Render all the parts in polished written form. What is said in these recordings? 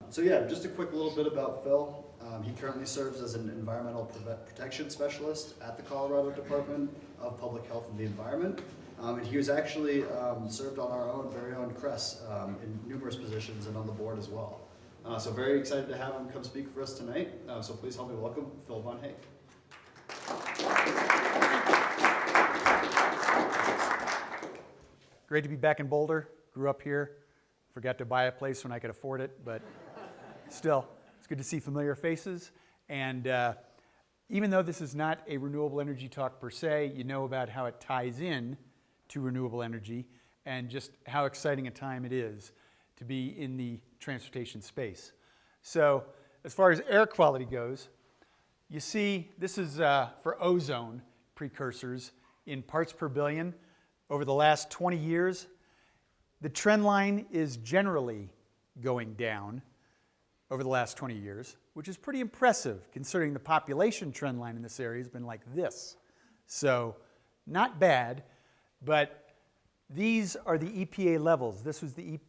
So yeah, just a quick little bit about Phil. He currently serves as an environmental protection specialist at the Colorado Department of Public Health and the Environment. And he was actually served on our very own CRES in numerous positions and on the board as well. So very excited to have him come speak for us tonight. So please help me welcome Phil Von Hake. Great to be back in Boulder. Grew up here. Forgot to buy a place when I could afford it, but still, it's good to see familiar faces. And even though this is not a renewable energy talk per se, you know about how it ties in to renewable energy and just how exciting a time it is to be in the transportation space. So as far as air quality goes, you see this is for ozone precursors in parts per billion over the last 20 years. The trend line is generally going down over the last 20 years, which is pretty impressive considering the population trend line in this area has been like this. So not bad, but these are the EPA levels. This was the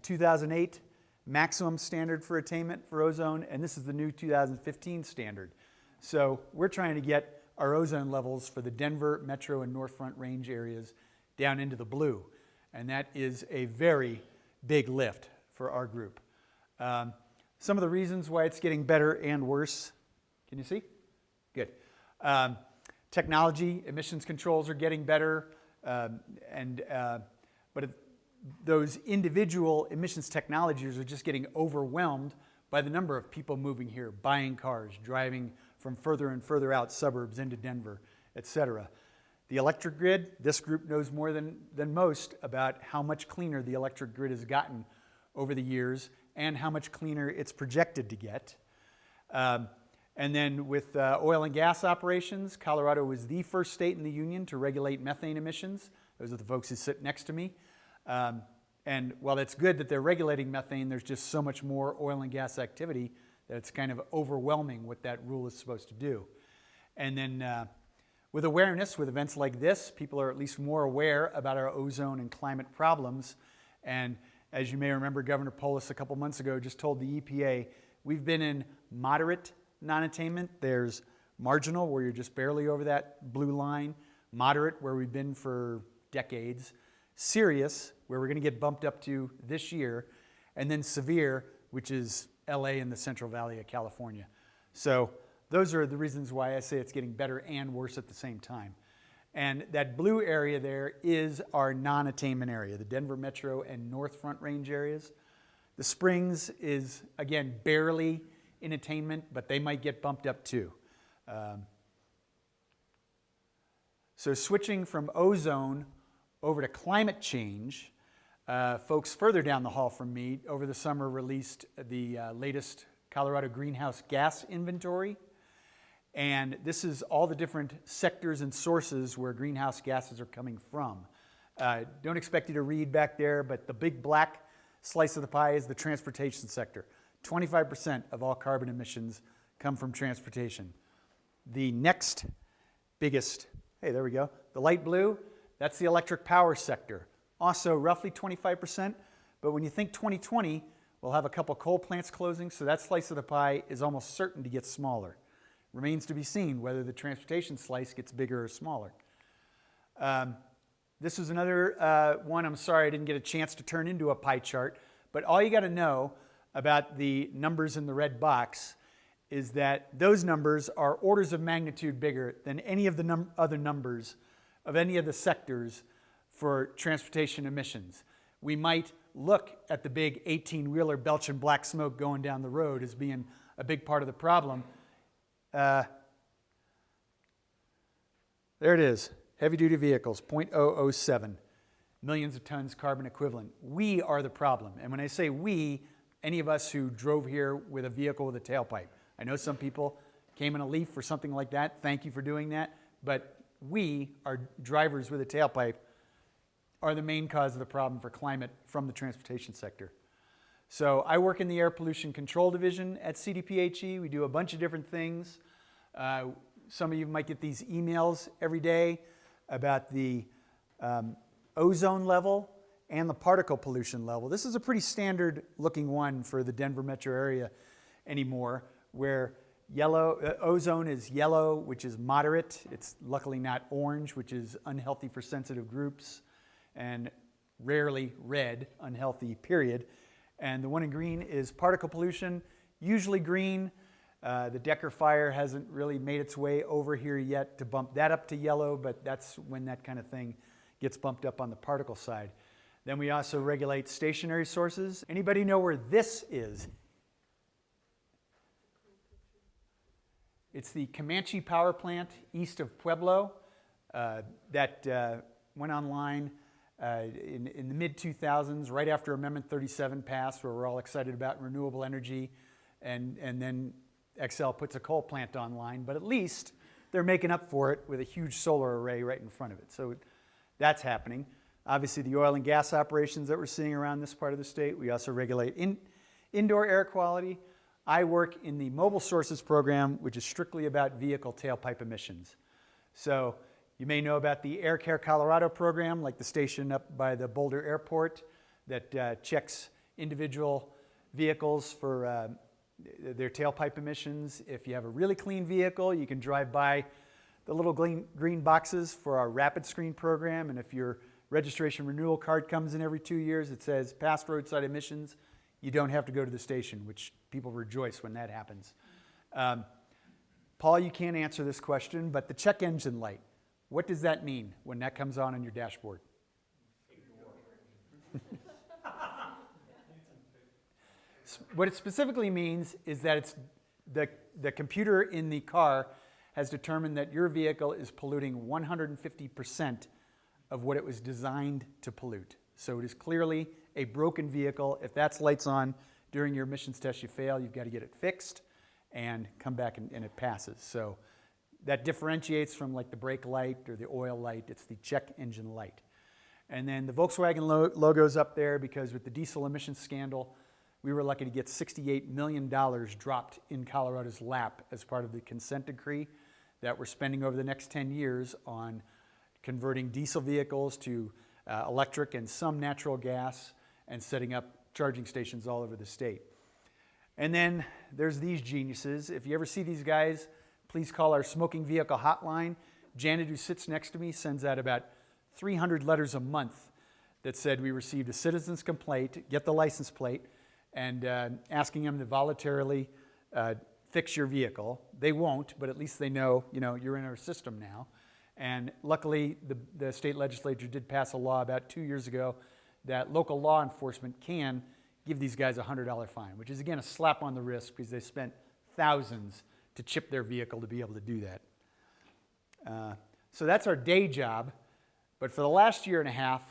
2008 maximum standard for attainment for ozone, and this is the new 2015 standard. So we're trying to get our ozone levels for the Denver, Metro, and North Front Range areas down into the blue. And that is a very big lift for our group. Some of the reasons why it's getting better and worse. Can you see? Good. Technology, emissions controls are getting better, but those individual emissions technologies are just getting overwhelmed by the number of people moving here, buying cars, driving from further and further out suburbs into Denver, etc. The electric grid, this group knows more than most about how much cleaner the electric grid has gotten over the years and how much cleaner it's projected to get. And then with oil and gas operations, Colorado was the first state in the union to regulate methane emissions. Those are the folks who sit next to me. And while it's good that they're regulating methane, there's just so much more oil and gas activity that it's kind of overwhelming what that rule is supposed to do. And then with awareness, with events like this, people are at least more aware about our ozone and climate problems. And as you may remember, Governor Polis a couple months ago just told the EPA, we've been in moderate non-attainment. There's marginal, where you're just barely over that blue line. Moderate, where we've been for decades. Serious, where we're going to get bumped up to this year. And then severe, which is LA and the Central Valley of California. So those are the reasons why I say it's getting better and worse at the same time. And that blue area there is our non-attainment area, the Denver Metro and North Front Range areas. The Springs is, again, barely in attainment, but they might get bumped up too. So switching from ozone over to climate change, folks further down the hall from me over the summer released the latest Colorado greenhouse gas inventory. And this is all the different sectors and sources where greenhouse gases are coming from. Don't expect you to read back there, but the big black slice of the pie is the transportation sector. 25% of all carbon emissions come from transportation. The next biggest, hey, there we go, the light blue, that's the electric power sector. Also roughly 25%, but when you think 2020, we'll have a couple coal plants closing, so that slice of the pie is almost certain to get smaller. Remains to be seen whether the transportation slice gets bigger or smaller. This is another one. I'm sorry I didn't get a chance to turn into a pie chart, but all you got to know about the numbers in the red box is that those numbers are orders of magnitude bigger than any of the other numbers of any of the sectors for transportation emissions. We might look at the big 18-wheeler belching black smoke going down the road as being a big part of the problem. There it is, heavy-duty vehicles, 0.007 millions of tons carbon equivalent. We are the problem. And when I say we, any of us who drove here with a vehicle with a tailpipe. I know some people came in a Leaf or something like that. Thank you for doing that. But we, our drivers with a tailpipe, are the main cause of the problem for climate from the transportation sector. So I work in the Air Pollution Control Division at CDPHE. We do a bunch of different things. Some of you might get these emails every day about the ozone level and the particle pollution level. This is a pretty standard looking one for the Denver metro area anymore, where ozone is yellow, which is moderate. It's luckily not orange, which is unhealthy for sensitive groups, and rarely red, unhealthy, period. And the one in green is particle pollution, usually green. The Decker fire hasn't really made its way over here yet to bump that up to yellow, but that's when that kind of thing gets bumped up on the particle side. Then we also regulate stationary sources. Anybody know where this is? It's the Comanche power plant east of Pueblo that went online in the mid-2000s, right after Amendment 37 passed, where we're all excited about renewable energy, and then Xcel puts a coal plant online, but at least they're making up for it with a huge solar array right in front of it. So that's happening. Obviously, the oil and gas operations that we're seeing around this part of the state. We also regulate indoor air quality. I work in the Mobile Sources program, which is strictly about vehicle tailpipe emissions. So you may know about the Air Care Colorado program, like the station up by the Boulder Airport that checks individual vehicles for their tailpipe emissions. If you have a really clean vehicle, you can drive by the little green boxes for our Rapid Screen program, and if your registration renewal card comes in every 2 years, it says past roadside emissions, you don't have to go to the station, which people rejoice when that happens. Paul, you can't answer this question, but the check engine light, what does that mean when that comes on your dashboard? What it specifically means is that it's the computer in the car has determined that your vehicle is polluting 150% of what it was designed to pollute. So it is clearly a broken vehicle. If that's lights on during your emissions test, you fail, you've got to get it fixed and come back and it passes. So that differentiates from like the brake light or the oil light. It's the check engine light. And then the Volkswagen logo's up there because with the diesel emissions scandal, we were lucky to get $68 million dropped in Colorado's lap as part of the consent decree that we're spending over the next 10 years on converting diesel vehicles to electric and some natural gas and setting up charging stations all over the state. And then there's these geniuses. If you ever see these guys, please call our smoking vehicle hotline. Janet, who sits next to me, sends out about 300 letters a month that said we received a citizen's complaint, get the license plate, and asking them to voluntarily fix your vehicle. They won't, but at least they know, you're in our system now. And luckily, the state legislature did pass a law about 2 years ago that local law enforcement can give these guys a $100 fine, which is, again, a slap on the wrist because they spent thousands to chip their vehicle to be able to do that. So that's our day job. But for the last year and a half,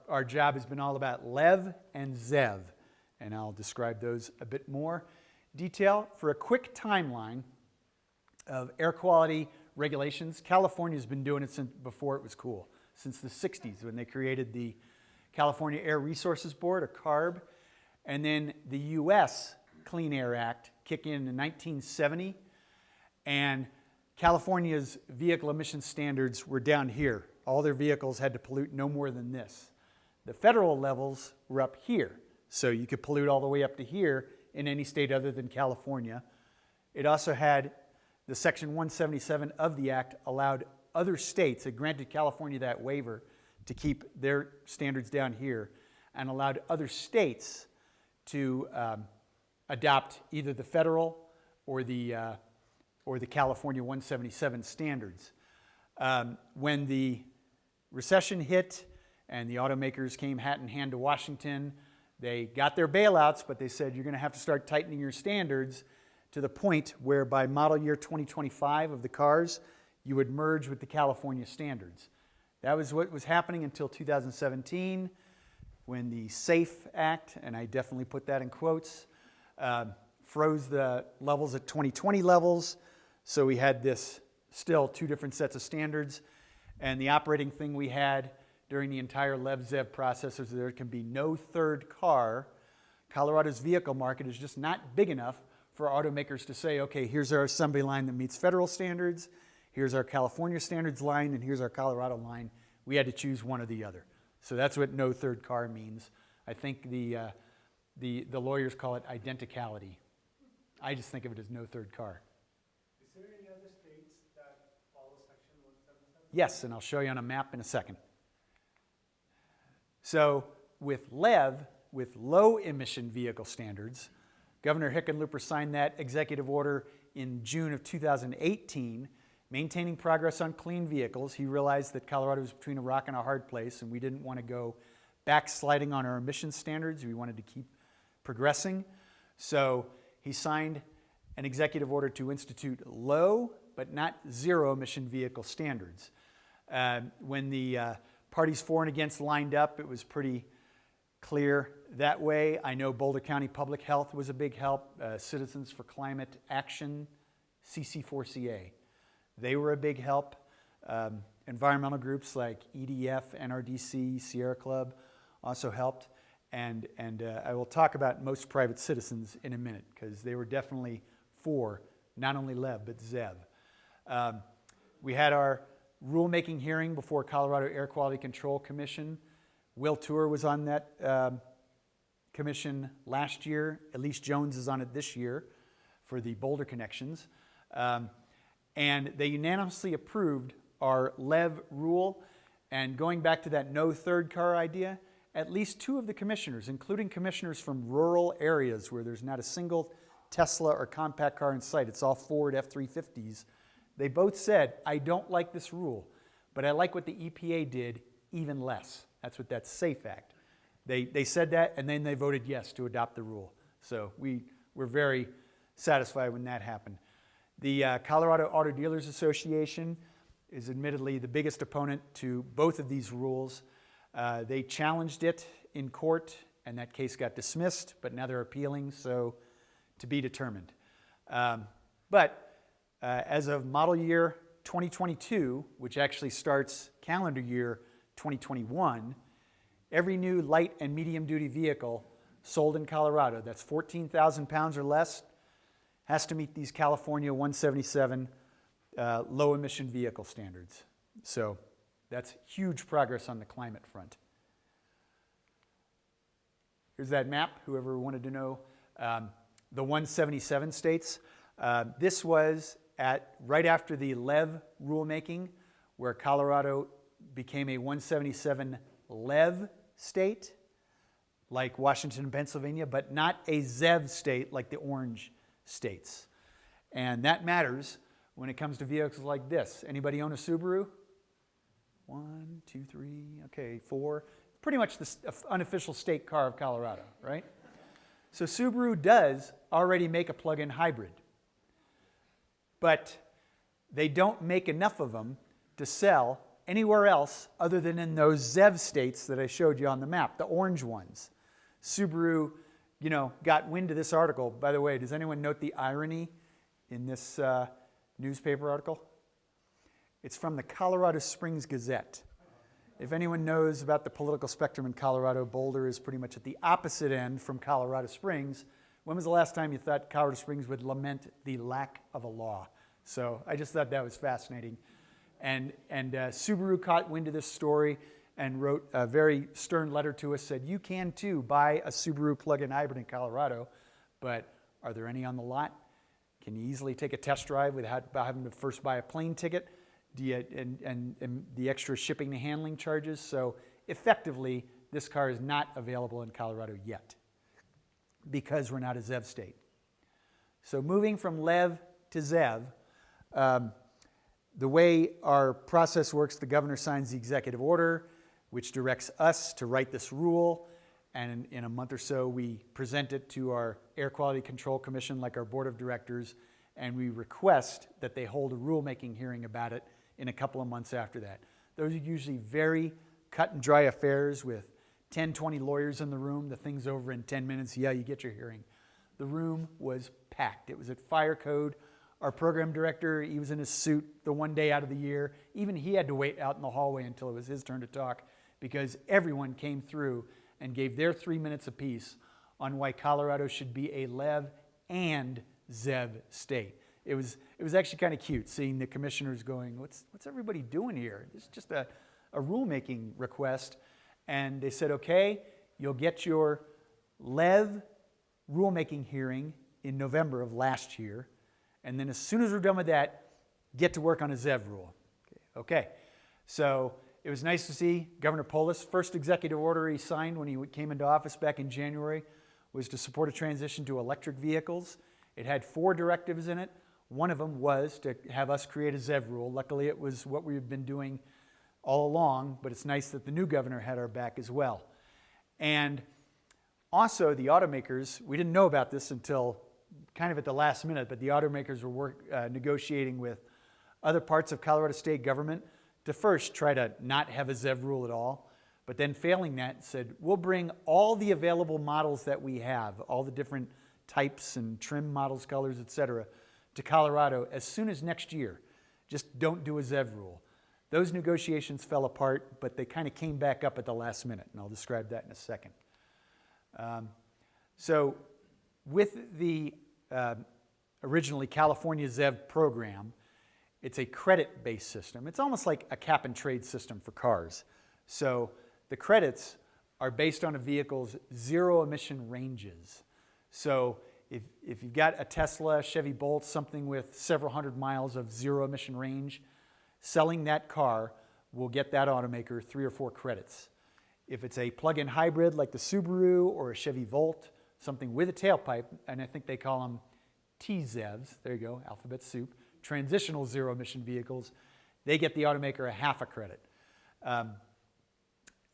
our job has been all about LEV and ZEV. And I'll describe those a bit more detail. For a quick timeline of air quality regulations, California's been doing it since before it was cool, since the 60s when they created the California Air Resources Board, or CARB, and then the U.S. Clean Air Act kicked in 1970, and California's vehicle emission standards were down here. All their vehicles had to pollute no more than this. The federal levels were up here, so you could pollute all the way up to here in any state other than California. It also had the Section 177 of the Act allowed other states, it granted California that waiver to keep their standards down here, and allowed other states to adopt either the federal or the California 177 standards. When the recession hit and the automakers came hat in hand to Washington, they got their bailouts, but they said you're going to have to start tightening your standards to the point where by model year 2025 of the cars, you would merge with the California standards. That was what was happening until 2017 when the SAFE Act, and I definitely put that in quotes, froze the levels at 2020 levels. So we had this still two different sets of standards. And the operating thing we had during the entire LEV-ZEV process is there can be no third car. Colorado's vehicle market is just not big enough for automakers to say, okay, here's our assembly line that meets federal standards, here's our California standards line, and here's our Colorado line. We had to choose one or the other. So that's what no third car means. I think the lawyers call it identicality. I just think of it as no third car. Is there any other states that follow section 177? Yes, and I'll show you on a map in a second. So with LEV, with low emission vehicle standards, Governor Hickenlooper signed that executive order in June of 2018, maintaining progress on clean vehicles. He realized that Colorado was between a rock and a hard place, and we didn't want to go backsliding on our emission standards. We wanted to keep progressing. So he signed an executive order to institute low but not zero emission vehicle standards. When the parties for and against lined up, it was pretty clear that way. I know Boulder County Public Health was a big help. Citizens for Climate Action, CC4CA, they were a big help. Environmental groups like EDF, NRDC, Sierra Club also helped. And I will talk about most private citizens in a minute, because they were definitely for not only LEV, but ZEV. We had our rulemaking hearing before Colorado Air Quality Control Commission. Will Tour was on that commission last year. Elise Jones is on it this year for the Boulder connections. And they unanimously approved our LEV rule. And going back to that no third car idea, at least two of the commissioners, including commissioners from rural areas where there's not a single Tesla or compact car in sight, it's all Ford F-350s, they both said, I don't like this rule, but I like what the EPA did even less. That's what that SAFE Act. They said that, and then they voted yes to adopt the rule. So we were very satisfied when that happened. The Colorado Auto Dealers Association is admittedly the biggest opponent to both of these rules. They challenged it in court, and that case got dismissed, but now they're appealing, so to be determined. But as of model year 2022, which actually starts calendar year 2021, every new light and medium duty vehicle sold in Colorado that's 14,000 pounds or less has to meet these California 177 low emission vehicle standards. So that's huge progress on the climate front. Here's that map, whoever wanted to know. The 177 states. This was right after the LEV rulemaking, where Colorado became a 177 LEV state, like Washington and Pennsylvania, but not a ZEV state like the orange states. And that matters when it comes to vehicles like this. Anybody own a Subaru? 1, 2, 3, okay, 4. Pretty much the unofficial state car of Colorado, right? So Subaru does already make a plug-in hybrid, but they don't make enough of them to sell anywhere else other than in those ZEV states that I showed you on the map, the orange ones. Subaru, got wind of this article. By the way, does anyone note the irony in this newspaper article? It's from the Colorado Springs Gazette. If anyone knows about the political spectrum in Colorado, Boulder is pretty much at the opposite end from Colorado Springs. When was the last time you thought Colorado Springs would lament the lack of a law? So I just thought that was fascinating. And Subaru caught wind of this story and wrote a very stern letter to us, said, you can too buy a Subaru plug-in hybrid in Colorado, but are there any on the lot? Can you easily take a test drive without having to first buy a plane ticket? And the extra shipping and handling charges. So effectively, this car is not available in Colorado yet because we're not a ZEV state. So moving from LEV to ZEV, the way our process works, the governor signs the executive order, which directs us to write this rule, and in a month or so, we present it to our Air Quality Control Commission, like our board of directors, and we request that they hold a rulemaking hearing about it in a couple of months after that. Those are usually very cut and dry affairs with 10, 20 lawyers in the room. The thing's over in 10 minutes. Yeah, you get your hearing. The room was packed. It was at Fire Code. Our program director, he was in his suit the one day out of the year. Even he had to wait out in the hallway until it was his turn to talk, because everyone came through and gave their 3 minutes apiece on why Colorado should be a LEV and ZEV state. It was actually kind of cute seeing the commissioners going, what's everybody doing here? It's just a rulemaking request. And they said, okay, you'll get your LEV rulemaking hearing in November of last year. And then as soon as we're done with that, get to work on a ZEV rule. Okay, so it was nice to see Governor Polis. First executive order he signed when he came into office back in January was to support a transition to electric vehicles. It had 4 directives in it. One of them was to have us create a ZEV rule. Luckily, it was what we've been doing all along, but it's nice that the new governor had our back as well. And also, the automakers, we didn't know about this until kind of at the last minute, but the automakers were negotiating with other parts of Colorado state government to first try to not have a ZEV rule at all, but then failing that, said, we'll bring all the available models that we have, all the different types and trim models, colors, etc., to Colorado as soon as next year. Just don't do a ZEV rule. Those negotiations fell apart, but they kind of came back up at the last minute, and I'll describe that in a second. So with the originally California ZEV program, it's a credit-based system. It's almost like a cap-and-trade system for cars. So the credits are based on a vehicle's zero-emission ranges. So if you've got a Tesla, Chevy Bolt, something with several hundred miles of zero-emission range, selling that car will get that automaker 3 or 4 credits. If it's a plug-in hybrid like the Subaru or a Chevy Volt, something with a tailpipe, and I think they call them TZEVs, there you go, alphabet soup, transitional zero-emission vehicles, they get the automaker a half a credit.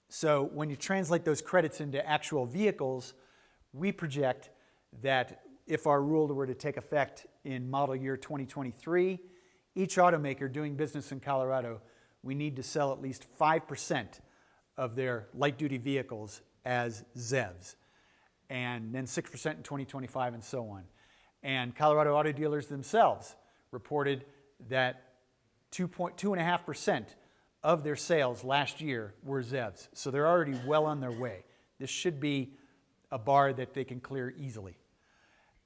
So when you translate those credits into actual vehicles, we project that if our rule were to take effect in model year 2023, each automaker doing business in Colorado, we need to sell at least 5% of their light-duty vehicles as ZEVs, and then 6% in 2025 and so on. And Colorado auto dealers themselves reported that 2.5% of their sales last year were ZEVs. So they're already well on their way. This should be a bar that they can clear easily.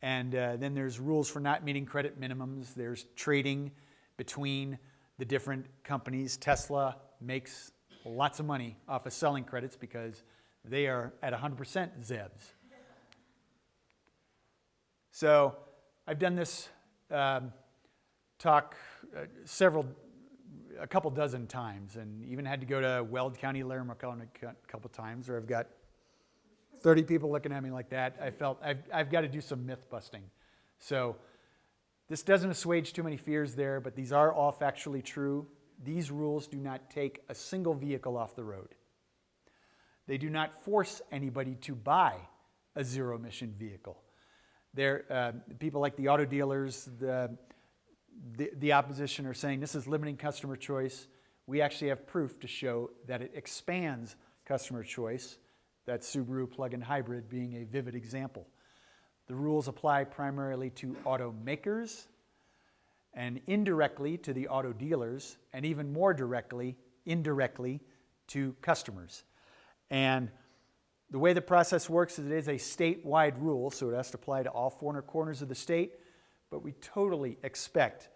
And then there's rules for not meeting credit minimums. There's trading between the different companies. Tesla makes lots of money off of selling credits because they are at 100% ZEVs. So I've done this talk a couple dozen times, and even had to go to Weld County, Larimer County a couple times, where I've got 30 people looking at me like that. I felt I've got to do some myth busting. So this doesn't assuage too many fears there, but these are all factually true. These rules do not take a single vehicle off the road. They do not force anybody to buy a zero-emission vehicle. People like the auto dealers, the opposition are saying this is limiting customer choice. We actually have proof to show that it expands customer choice, that Subaru plug-in hybrid being a vivid example. The rules apply primarily to automakers and indirectly to the auto dealers, and even more directly, indirectly to customers. And the way the process works is it is a statewide rule, so it has to apply to all 4 corners of the state, but we totally expect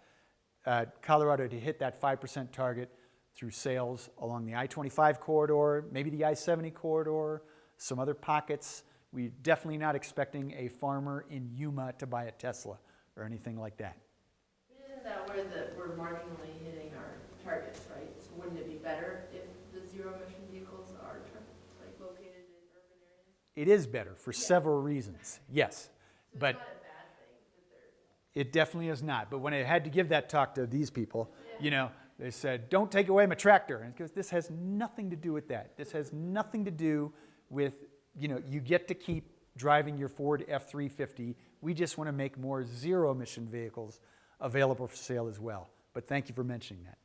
Colorado to hit that 5% target through sales along the I-25 corridor, maybe the I-70 corridor, some other pockets. We're definitely not expecting a farmer in Yuma to buy a Tesla or anything like that. Isn't that where we're marginally hitting our targets, right? So wouldn't it be better if the zero-emission vehicles are located in urban areas? It is better for several reasons, yes. So But it's not a bad thing that they're... it definitely is not. But when I had to give that talk to these people, they said, don't take away my tractor. And because this has nothing to do with that. This has nothing to do with, you get to keep driving your Ford F-350. We just want to make more zero-emission vehicles available for sale as well. But thank you for mentioning that.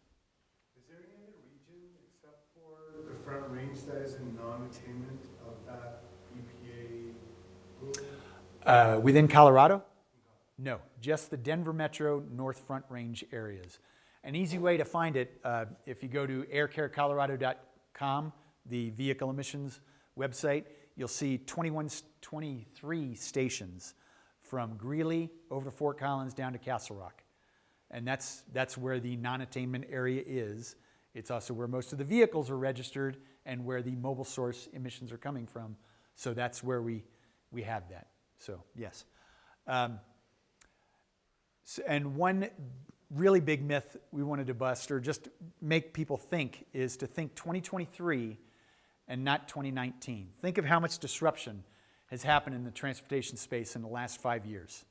Is there any other region except for the Front Range that is in non-attainment of that EPA rule? Within Colorado? No, just the Denver Metro North Front Range areas. An easy way to find it, if you go to aircarecolorado.com, the vehicle emissions website, you'll see 23 stations from Greeley over to Fort Collins down to Castle Rock. And that's where the non-attainment area is. It's also where most of the vehicles are registered, and where the mobile source emissions are coming from. So that's where we have that. So yes. And one really big myth we wanted to bust, or just make people think, is to think 2023 and not 2019. Think of how much disruption has happened in the transportation space in the last 5 years.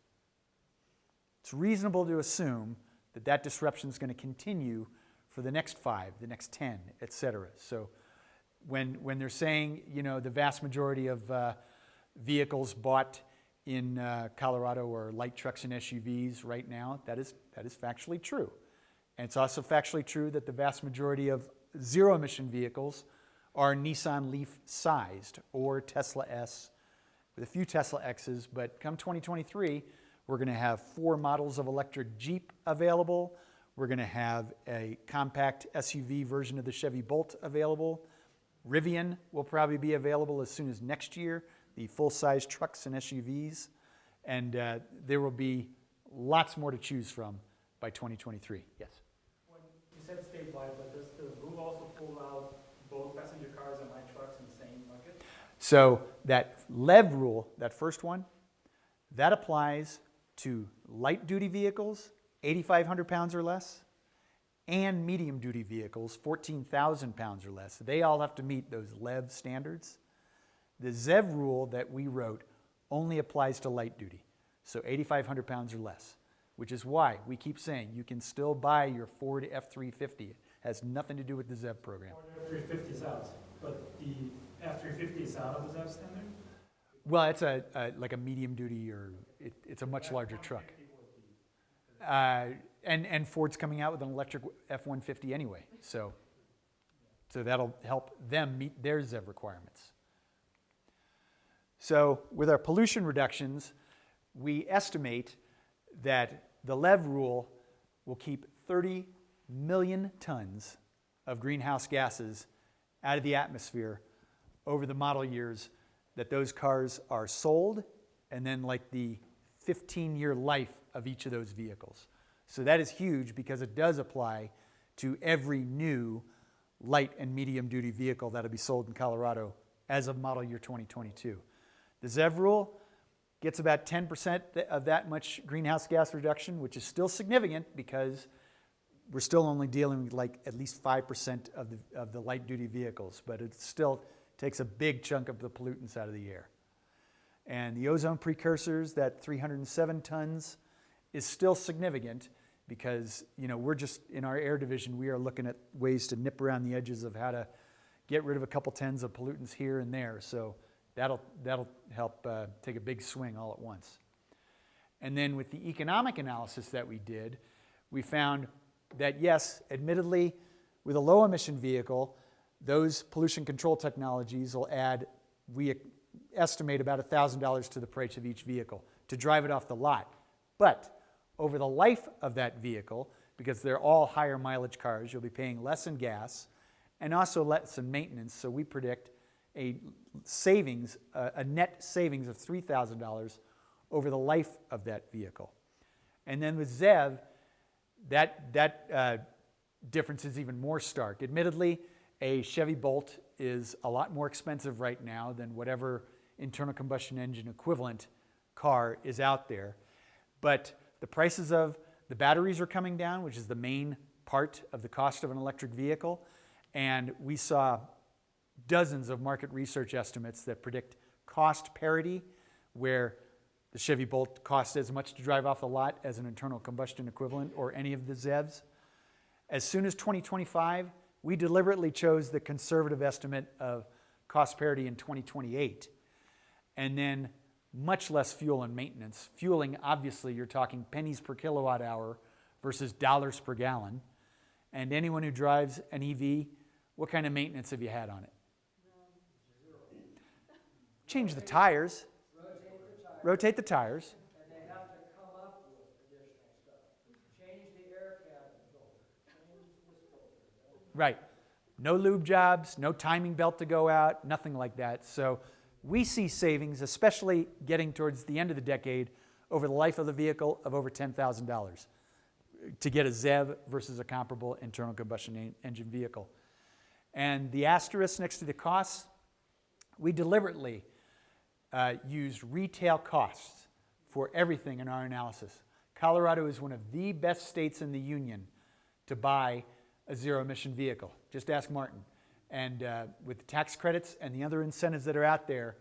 It's reasonable to assume that that disruption is going to continue for the next 5, the next 10, et cetera. So when they're saying, you know, the vast majority of vehicles bought in Colorado are light trucks and SUVs right now, that is factually true. And it's also factually true that the vast majority of zero-emission vehicles are Nissan Leaf sized or Tesla S with a few Tesla X's, but come 2023, we're going to have 4 models of electric Jeep available. We're going to have a compact SUV version of the Chevy Bolt available. Rivian will probably be available as soon as next year, the full-size trucks and SUVs. And there will be lots more to choose from by 2023. Yes? When you said statewide, but does the rule also pull out both passenger cars and light trucks in the same bucket? So that LEV rule, that first one, that applies to light-duty vehicles, 8,500 pounds or less, and medium-duty vehicles, 14,000 pounds or less. They all have to meet those LEV standards. The ZEV rule that we wrote only applies to light-duty, so 8,500 pounds or less, which is why we keep saying you can still buy your Ford F-350. It has nothing to do with the ZEV program. Or the F-350 is out, but the F-350 is out of the ZEV standard? Well, it's like a medium-duty, or it's a much larger truck. And Ford's coming out with an electric F-150 anyway, so that'll help them meet their ZEV requirements. So with our pollution reductions, we estimate that the LEV rule will keep 30 million tons of greenhouse gases out of the atmosphere over the model years that those cars are sold, and then like the 15-year life of each of those vehicles. So that is huge because it does apply to every new light and medium duty vehicle that'll be sold in Colorado as of model year 2022. The ZEV rule gets about 10% of that much greenhouse gas reduction, which is still significant because we're still only dealing with like at least 5% of the light duty vehicles, but it still takes a big chunk of the pollutants out of the air. And the ozone precursors, that 307 tons, is still significant because, you know, we're just, in our air division, we are looking at ways to nip around the edges of how to get rid of a couple tons of pollutants here and there. So that'll help take a big swing all at once. And then with the economic analysis that we did, we found that yes, admittedly, with a low emission vehicle, those pollution control technologies will add, we estimate, about $1,000 to the price of each vehicle to drive it off the lot. But over the life of that vehicle, because they're all higher mileage cars, you'll be paying less in gas and also less in maintenance. So we predict a savings, a net savings of $3,000 over the life of that vehicle. And then with ZEV, that difference is even more stark. Admittedly, a Chevy Bolt is a lot more expensive right now than whatever internal combustion engine equivalent car is out there. But the prices of the batteries are coming down, which is the main part of the cost of an electric vehicle. And we saw dozens of market research estimates that predict cost parity, where the Chevy Bolt costs as much to drive off the lot as an internal combustion equivalent or any of the ZEVs. As soon as 2025, we deliberately chose the conservative estimate of cost parity in 2028, and then much less fuel and maintenance. Fueling, obviously, you're talking pennies per kilowatt hour versus dollars per gallon. And anyone who drives an EV, what kind of maintenance have you had on it? Change the tires. Rotate the tires. And they have to come up with additional stuff. Change the air cabin filter, change this filter. Right. No lube jobs, no timing belt to go out, nothing like that. So we see savings, especially getting towards the end of the decade, over the life of the vehicle of over $10,000 to get a ZEV versus a comparable internal combustion engine vehicle. And the asterisk next to the costs, we deliberately used retail costs for everything in our analysis. Colorado is one of the best states in the union to buy a zero-emission vehicle. Just ask Martin. And with the tax credits and the other incentives that are out there,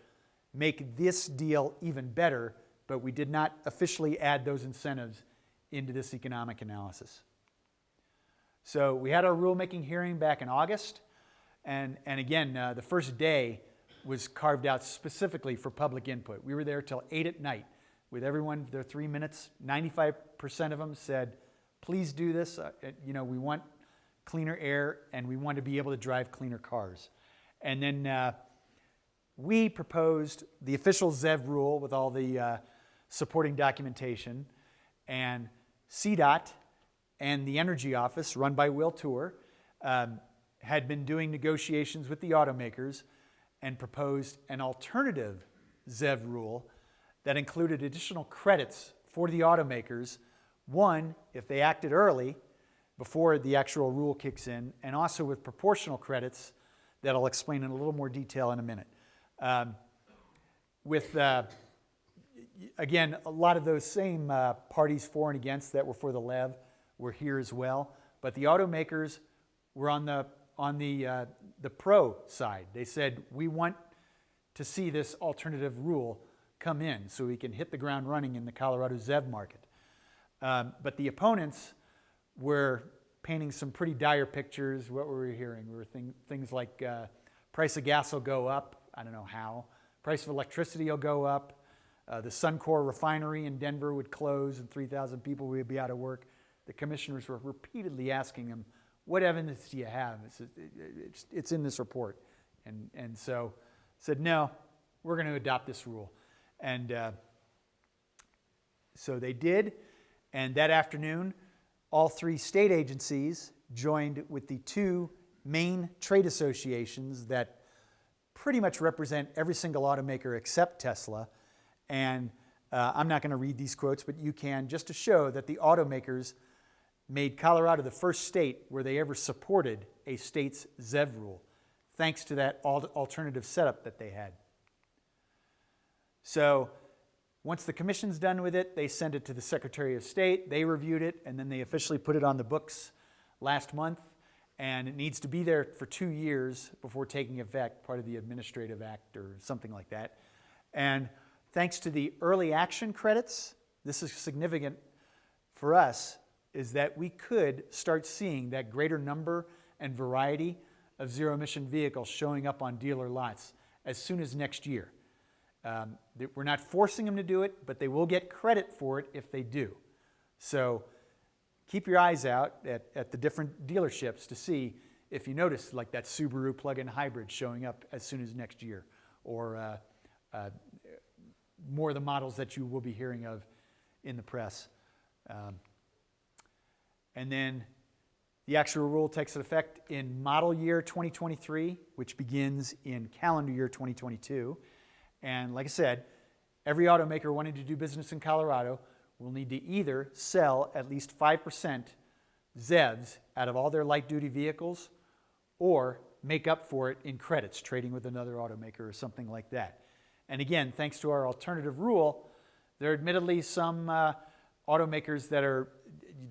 make this deal even better, but we did not officially add those incentives into this economic analysis. So we had our rulemaking hearing back in August, and again, the first day was carved out specifically for public input. We were there till 8 at night with everyone, their 3 minutes. 95% of them said, please do this. We want cleaner air, and we want to be able to drive cleaner cars. And then we proposed the official ZEV rule with all the supporting documentation, and CDOT and the Energy Office, run by Will Tour, had been doing negotiations with the automakers and proposed an alternative ZEV rule that included additional credits for the automakers. One, if they acted early, before the actual rule kicks in, and also with proportional credits that I'll explain in a little more detail in a minute. Again, a lot of those same parties for and against that were for the LEV were here as well, but the automakers were on the pro side. They said, we want to see this alternative rule come in so we can hit the ground running in the Colorado ZEV market. But the opponents were painting some pretty dire pictures. What were we hearing? We were things like price of gas will go up. I don't know how. Price of electricity will go up. The Suncor refinery in Denver would close and 3,000 people would be out of work. The commissioners were repeatedly asking them, what evidence do you have? It's in this report. And so said, no, we're going to adopt this rule. And so they did. And that afternoon, all 3 state agencies joined with the 2 main trade associations that pretty much represent every single automaker except Tesla. And I'm not going to read these quotes, but you can, just to show that the automakers made Colorado the first state where they ever supported a state's ZEV rule, thanks to that alternative setup that they had. So once the commission's done with it, they send it to the Secretary of State, they reviewed it, and then they officially put it on the books last month, and it needs to be there for 2 years before taking effect, part of the Administrative Act or something like that. And thanks to the early action credits, this is significant for us, is that we could start seeing that greater number and variety of zero-emission vehicles showing up on dealer lots as soon as next year. We're not forcing them to do it, but they will get credit for it if they do. So keep your eyes out at the different dealerships to see if you notice like that Subaru plug-in hybrid showing up as soon as next year, or more of the models that you will be hearing of in the press. And then the actual rule takes effect in model year 2023, which begins in calendar year 2022. And like I said, every automaker wanting to do business in Colorado will need to either sell at least 5% ZEVs out of all their light-duty vehicles, or make up for it in credits, trading with another automaker or something like that. And again, thanks to our alternative rule, there are admittedly some automakers that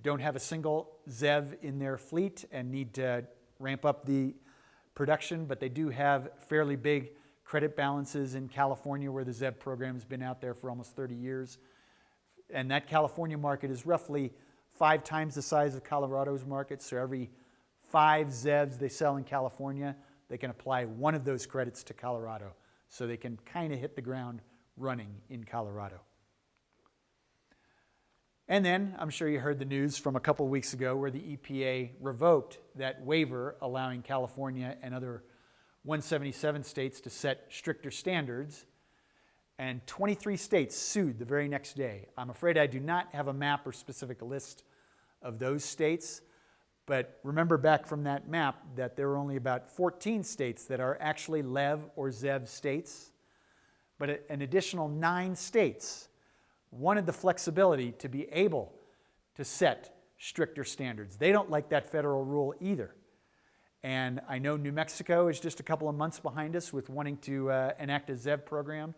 don't have a single ZEV in their fleet and need to ramp up the production, but they do have fairly big credit balances in California, where the ZEV program has been out there for almost 30 years. And that California market is roughly 5 times the size of Colorado's market. So every 5 ZEVs they sell in California, they can apply one of those credits to Colorado. So they can kind of hit the ground running in Colorado. And then, I'm sure you heard the news from a couple weeks ago where the EPA revoked that waiver allowing California and other 177 states to set stricter standards, and 23 states sued the very next day. I'm afraid I do not have a map or specific list of those states, but remember back from that map that there are only about 14 states that are actually LEV or ZEV states, but an additional 9 states wanted the flexibility to be able to set stricter standards. They don't like that federal rule either. And I know New Mexico is just a couple of months behind us with wanting to enact a ZEV program.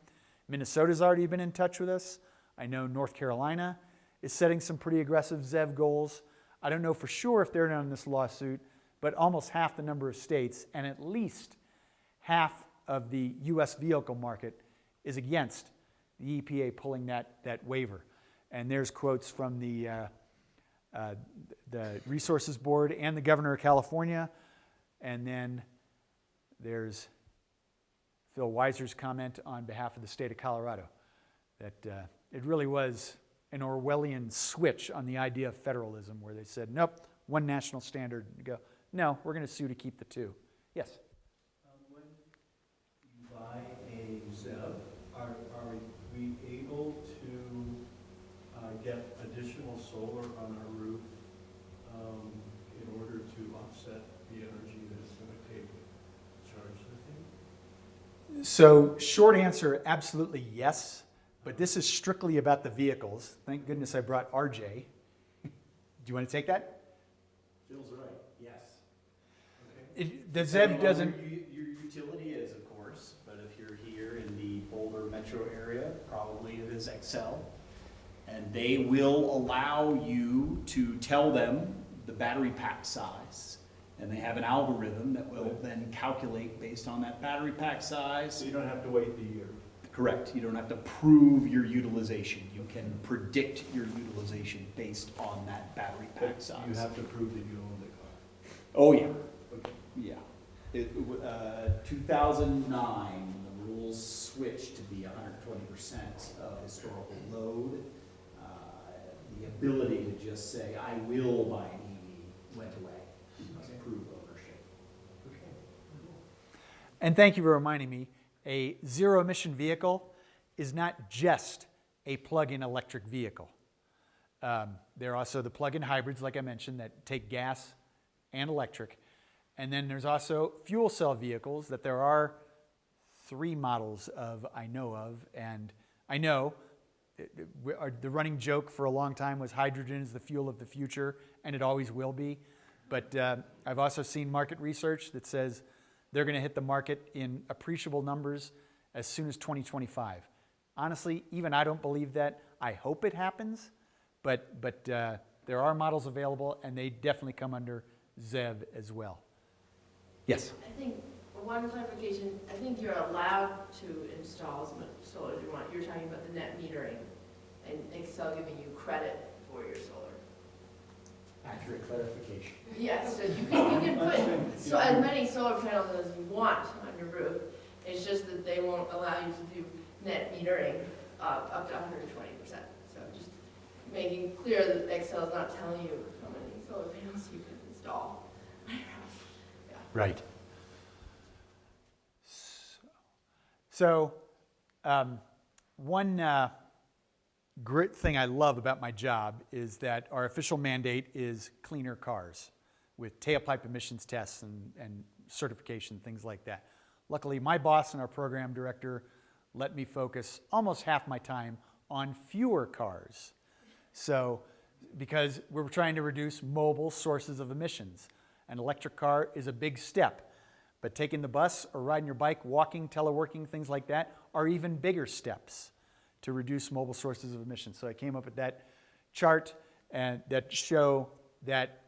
Minnesota's already been in touch with us. I know North Carolina is setting some pretty aggressive ZEV goals. I don't know for sure if they're in on this lawsuit, but almost half the number of states and at least half of the U.S. vehicle market is against the EPA pulling that waiver. And there's quotes from the Resources Board and the Governor of California. And then there's Phil Weiser's comment on behalf of the state of Colorado that it really was an Orwellian switch on the idea of federalism where they said, nope, one national standard. You go, no, we're going to sue to keep the two. Yes? When you buy a ZEV, are we able to get additional solar on our roof in order to offset the energy that it's going to take to charge the thing? So short answer, absolutely yes. But this is strictly about the vehicles. Thank goodness I brought RJ. Do you want to take that? Feels right, yes. The ZEV doesn't... Your utility is, of course, but if you're here in the Boulder metro area, probably it is Excel. And they will allow you to tell them the battery pack size. And they have an algorithm that will then calculate based on that battery pack size. So you don't have to wait the year. Correct. You don't have to prove your utilization. You can predict your utilization based on that battery pack size. You have to prove that you own the car. Oh, yeah. Okay. Yeah. 2009, the rules switched to be 120% of historical load. The ability to just say, I will buy an EV went away. You must prove ownership. Okay. And thank you for reminding me, a zero-emission vehicle is not just a plug-in electric vehicle. There are also the plug-in hybrids, like I mentioned, that take gas and electric. And then there's also fuel cell vehicles that there are 3 models of, I know of. And I know the running joke for a long time was hydrogen is the fuel of the future, and it always will be. But I've also seen market research that says they're going to hit the market in appreciable numbers as soon as 2025. Honestly, even I don't believe that. I hope it happens, but there are models available, and they definitely come under ZEV as well. Yes? I think, one clarification, I think you're allowed to install as much solar as you want. You're talking about the net metering and Excel giving you credit for your solar. Accurate clarification. Yes, so you can put so as many solar panels as you want on your roof. It's just that they won't allow you to do net metering up to 120%. So just making clear that Excel is not telling you how many solar panels you can install. Yeah. Right. So one great thing I love about my job is that our official mandate is cleaner cars with tailpipe emissions tests and certification, things like that. Luckily, my boss and our program director let me focus almost half my time on fewer cars. So, because we're trying to reduce mobile sources of emissions. An electric car is a big step, but taking the bus or riding your bike, walking, teleworking, things like that are even bigger steps to reduce mobile sources of emissions. So I came up with that chart and that show that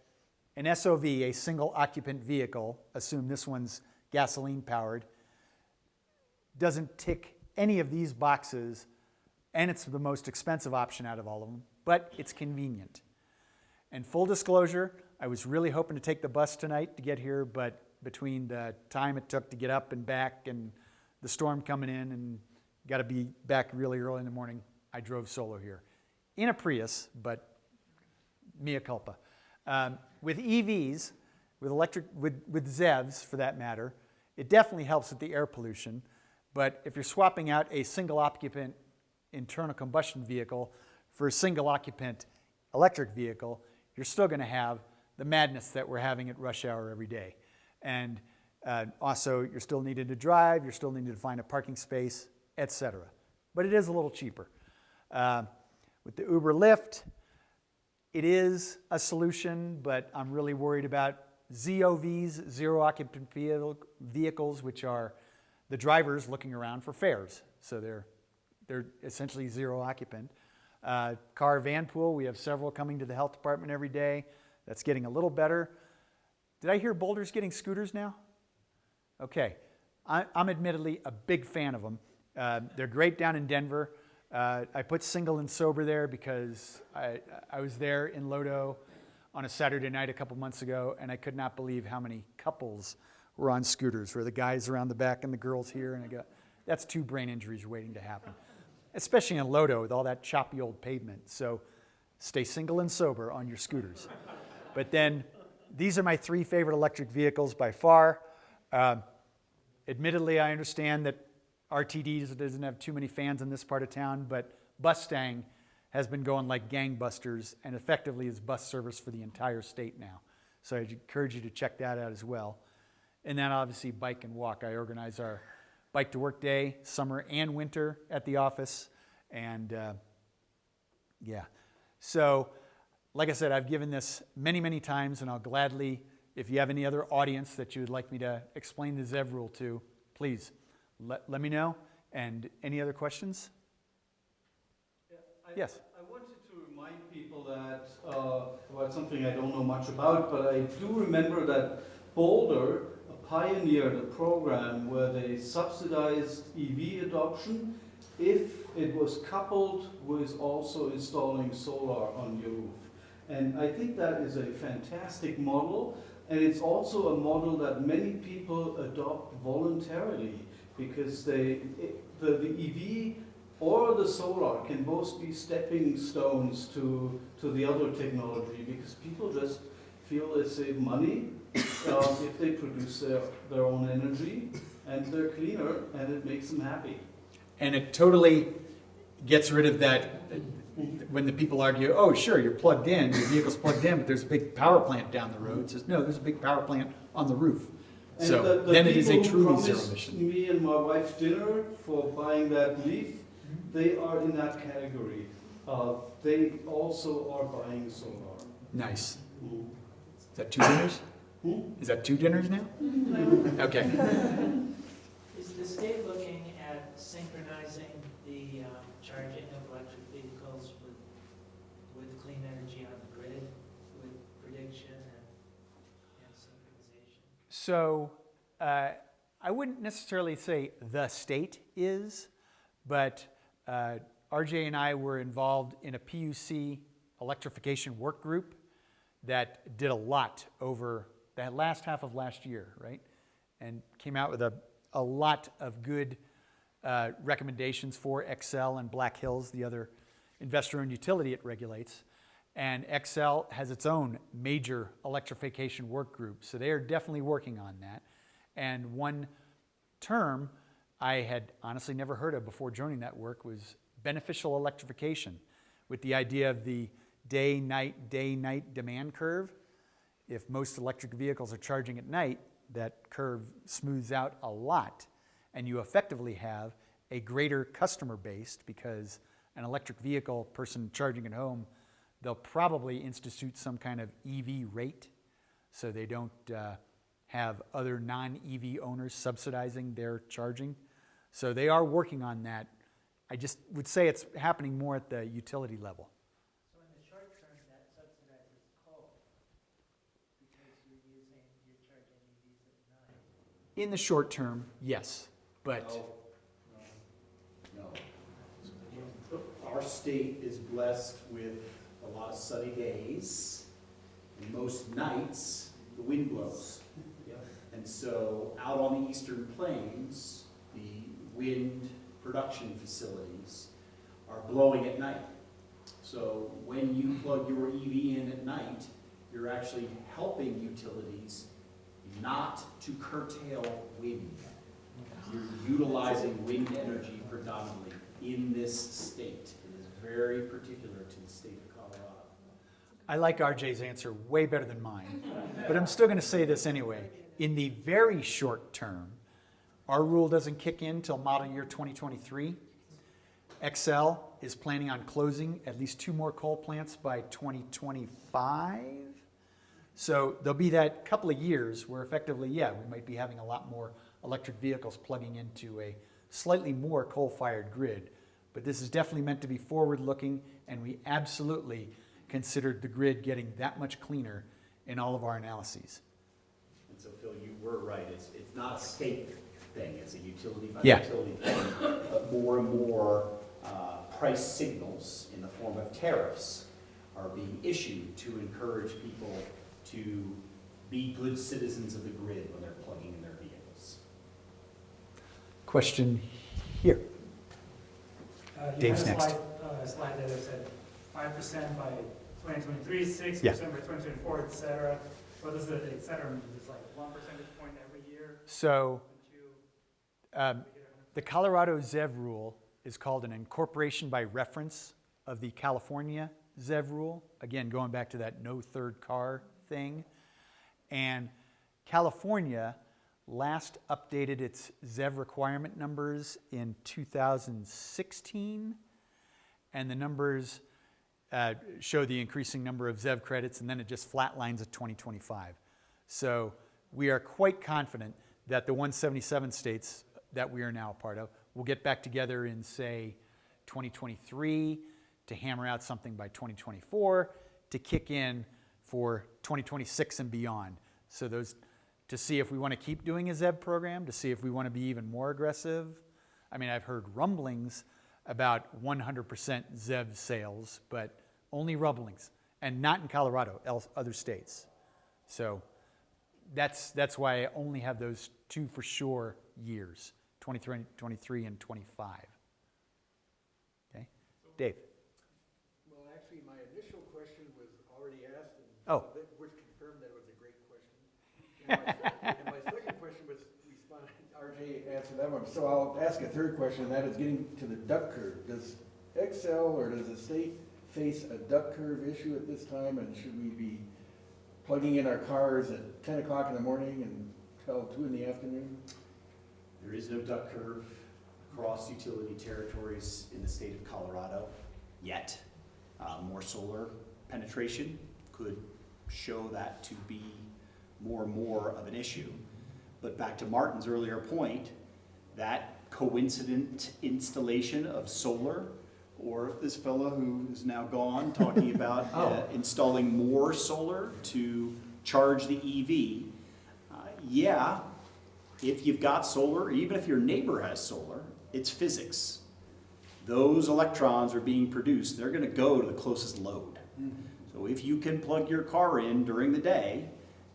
an SOV, a single occupant vehicle, assume this one's gasoline powered, doesn't tick any of these boxes, and it's the most expensive option out of all of them, but it's convenient. And full disclosure, I was really hoping to take the bus tonight to get here, but between the time it took to get up and back and the storm coming in and got to be back really early in the morning, I drove solo here. In a Prius, but mea culpa. With EVs, with ZEVs for that matter, it definitely helps with the air pollution, but if you're swapping out a single occupant internal combustion vehicle for a single occupant electric vehicle, you're still going to have the madness that we're having at rush hour every day. And also, you're still needed to drive, you're still needed to find a parking space, etc. But it is a little cheaper. With the Uber Lyft, it is a solution, but I'm really worried about ZOVs, zero occupant vehicles, which are the drivers looking around for fares. So they're essentially zero occupant. Car van pool, we have several coming to the health department every day. That's getting a little better. Did I hear Boulder's getting scooters now? Okay. I'm admittedly a big fan of them. They're great down in Denver. I put single and sober there because I was there in Lodo on a Saturday night a couple months ago, and I could not believe how many couples were on scooters, where the guys around the back and the girls here, and I go, that's 2 brain injuries waiting to happen, especially in Lodo with all that choppy old pavement. So stay single and sober on your scooters. But then these are my 3 favorite electric vehicles by far. Admittedly, I understand that RTD doesn't have too many fans in this part of town, but Bustang has been going like gangbusters and effectively is bus service for the entire state now. So I'd encourage you to check that out as well. And then obviously bike and walk. I organize our bike to work day, summer and winter at the office. And yeah, so like I said, I've given this many, many times, and I'll gladly, if you have any other audience that you would like me to explain the ZEV rule to, please let me know. And any other questions? Yes. I wanted to remind people that about something I don't know much about, but I do remember that Boulder pioneered a program where they subsidized EV adoption if it was coupled with also installing solar on your roof. And I think that is a fantastic model, and it's also a model that many people adopt voluntarily, because the EV or the solar can both be stepping stones to the other technology, because people just feel they save money if they produce their own energy, and they're cleaner, and it makes them happy. And it totally gets rid of that when the people argue, oh, sure, you're plugged in, your vehicle's plugged in, but there's a big power plant down the road. It says, no, there's a big power plant on the roof. And So then it is a truly zero promised emission. me and my wife dinner for buying that Leaf, they are in that category. They also are buying solar. Nice. Mm. Is that 2 dinners? Is that 2 dinners now? Okay. Is the state looking at synchronizing the charging of electric vehicles with clean energy on the grid, with prediction and synchronization? So I wouldn't necessarily say the state is, but RJ and I were involved in a PUC electrification work group that did a lot over that last half of last year, right? And came out with a lot of good recommendations for XL and Black Hills, the other investor-owned utility it regulates. And XL has its own major electrification work group, so they are definitely working on that. And one term I had honestly never heard of before joining that work was beneficial electrification, with the idea of the day-night demand curve. If most electric vehicles are charging at night, that curve smooths out a lot, and you effectively have a greater customer base, because an electric vehicle person charging at home, they'll probably institute some kind of EV rate, so they don't have other non-EV owners subsidizing their charging. So they are working on that. I just would say it's happening more at the utility level. So in the short term, that subsidizes coal, because you're charging EVs at night. In the short term, yes, but No. Our state is blessed with a lot of sunny days, and most nights the wind blows. And so out on the eastern plains, the wind production facilities are blowing at night. So when you plug your EV in at night, you're actually helping utilities not to curtail wind. You're utilizing wind energy predominantly in this state. It is very particular to the state of Colorado. I like RJ's answer way better than mine. But I'm still going to say this anyway. In the very short term, our rule doesn't kick in till model year 2023. XL is planning on closing at least 2 more coal plants by 2025. So there'll be that couple of years where effectively, yeah, we might be having a lot more electric vehicles plugging into a slightly more coal-fired grid. But this is definitely meant to be forward-looking, and we absolutely considered the grid getting that much cleaner in all of our analyses. And so Phil, you were right, it's not a state thing, it's a utility by Yeah. utility thing. But more and more price signals in the form of tariffs are being issued to encourage people to be good citizens of the grid when they're plugging in their vehicles. Question here. You Dave's had a next. slide that said 5% by 2023, 6% Yeah. by 2024, et cetera. What does the et cetera mean? Is it like 1 percentage point every year? So Once you the Colorado ZEV Rule is called an incorporation by reference of the California ZEV Rule. Again, going back to that no third car thing. And California last updated its ZEV requirement numbers in 2016. And the numbers show the increasing number of ZEV credits, and then it just flatlines at 2025. So we are quite confident that the 177 states that we are now a part of will get back together in, say, 2023 to hammer out something by 2024 to kick in for 2026 and beyond. So those, to see if we want to keep doing a ZEV program, to see if we want to be even more aggressive. I mean, I've heard rumblings about 100% ZEV sales, but only rumblings, and not in Colorado, other states. So that's why I only have those two for sure years, 23 and 25. Okay, Dave. Well, actually, my initial question was already asked, and Oh. which confirmed that it was a great question. And my second question was responded, RJ answered that one. So I'll ask a third question, and that is getting to the duck curve. Does Excel or does the state face a duck curve issue at this time, and should we be plugging in our cars at 10 o'clock in the morning until 2 in the afternoon? There is no duck curve across utility territories in the state of Colorado yet. More solar penetration could show that to be more and more of an issue. But back to Martin's earlier point, that coincident installation of solar, or this fellow who is now gone talking about installing more solar to charge the EV, yeah, if you've got solar, even if your neighbor has solar, it's physics. Those electrons are being produced. They're going to go to the closest load. So if you can plug your car in during the day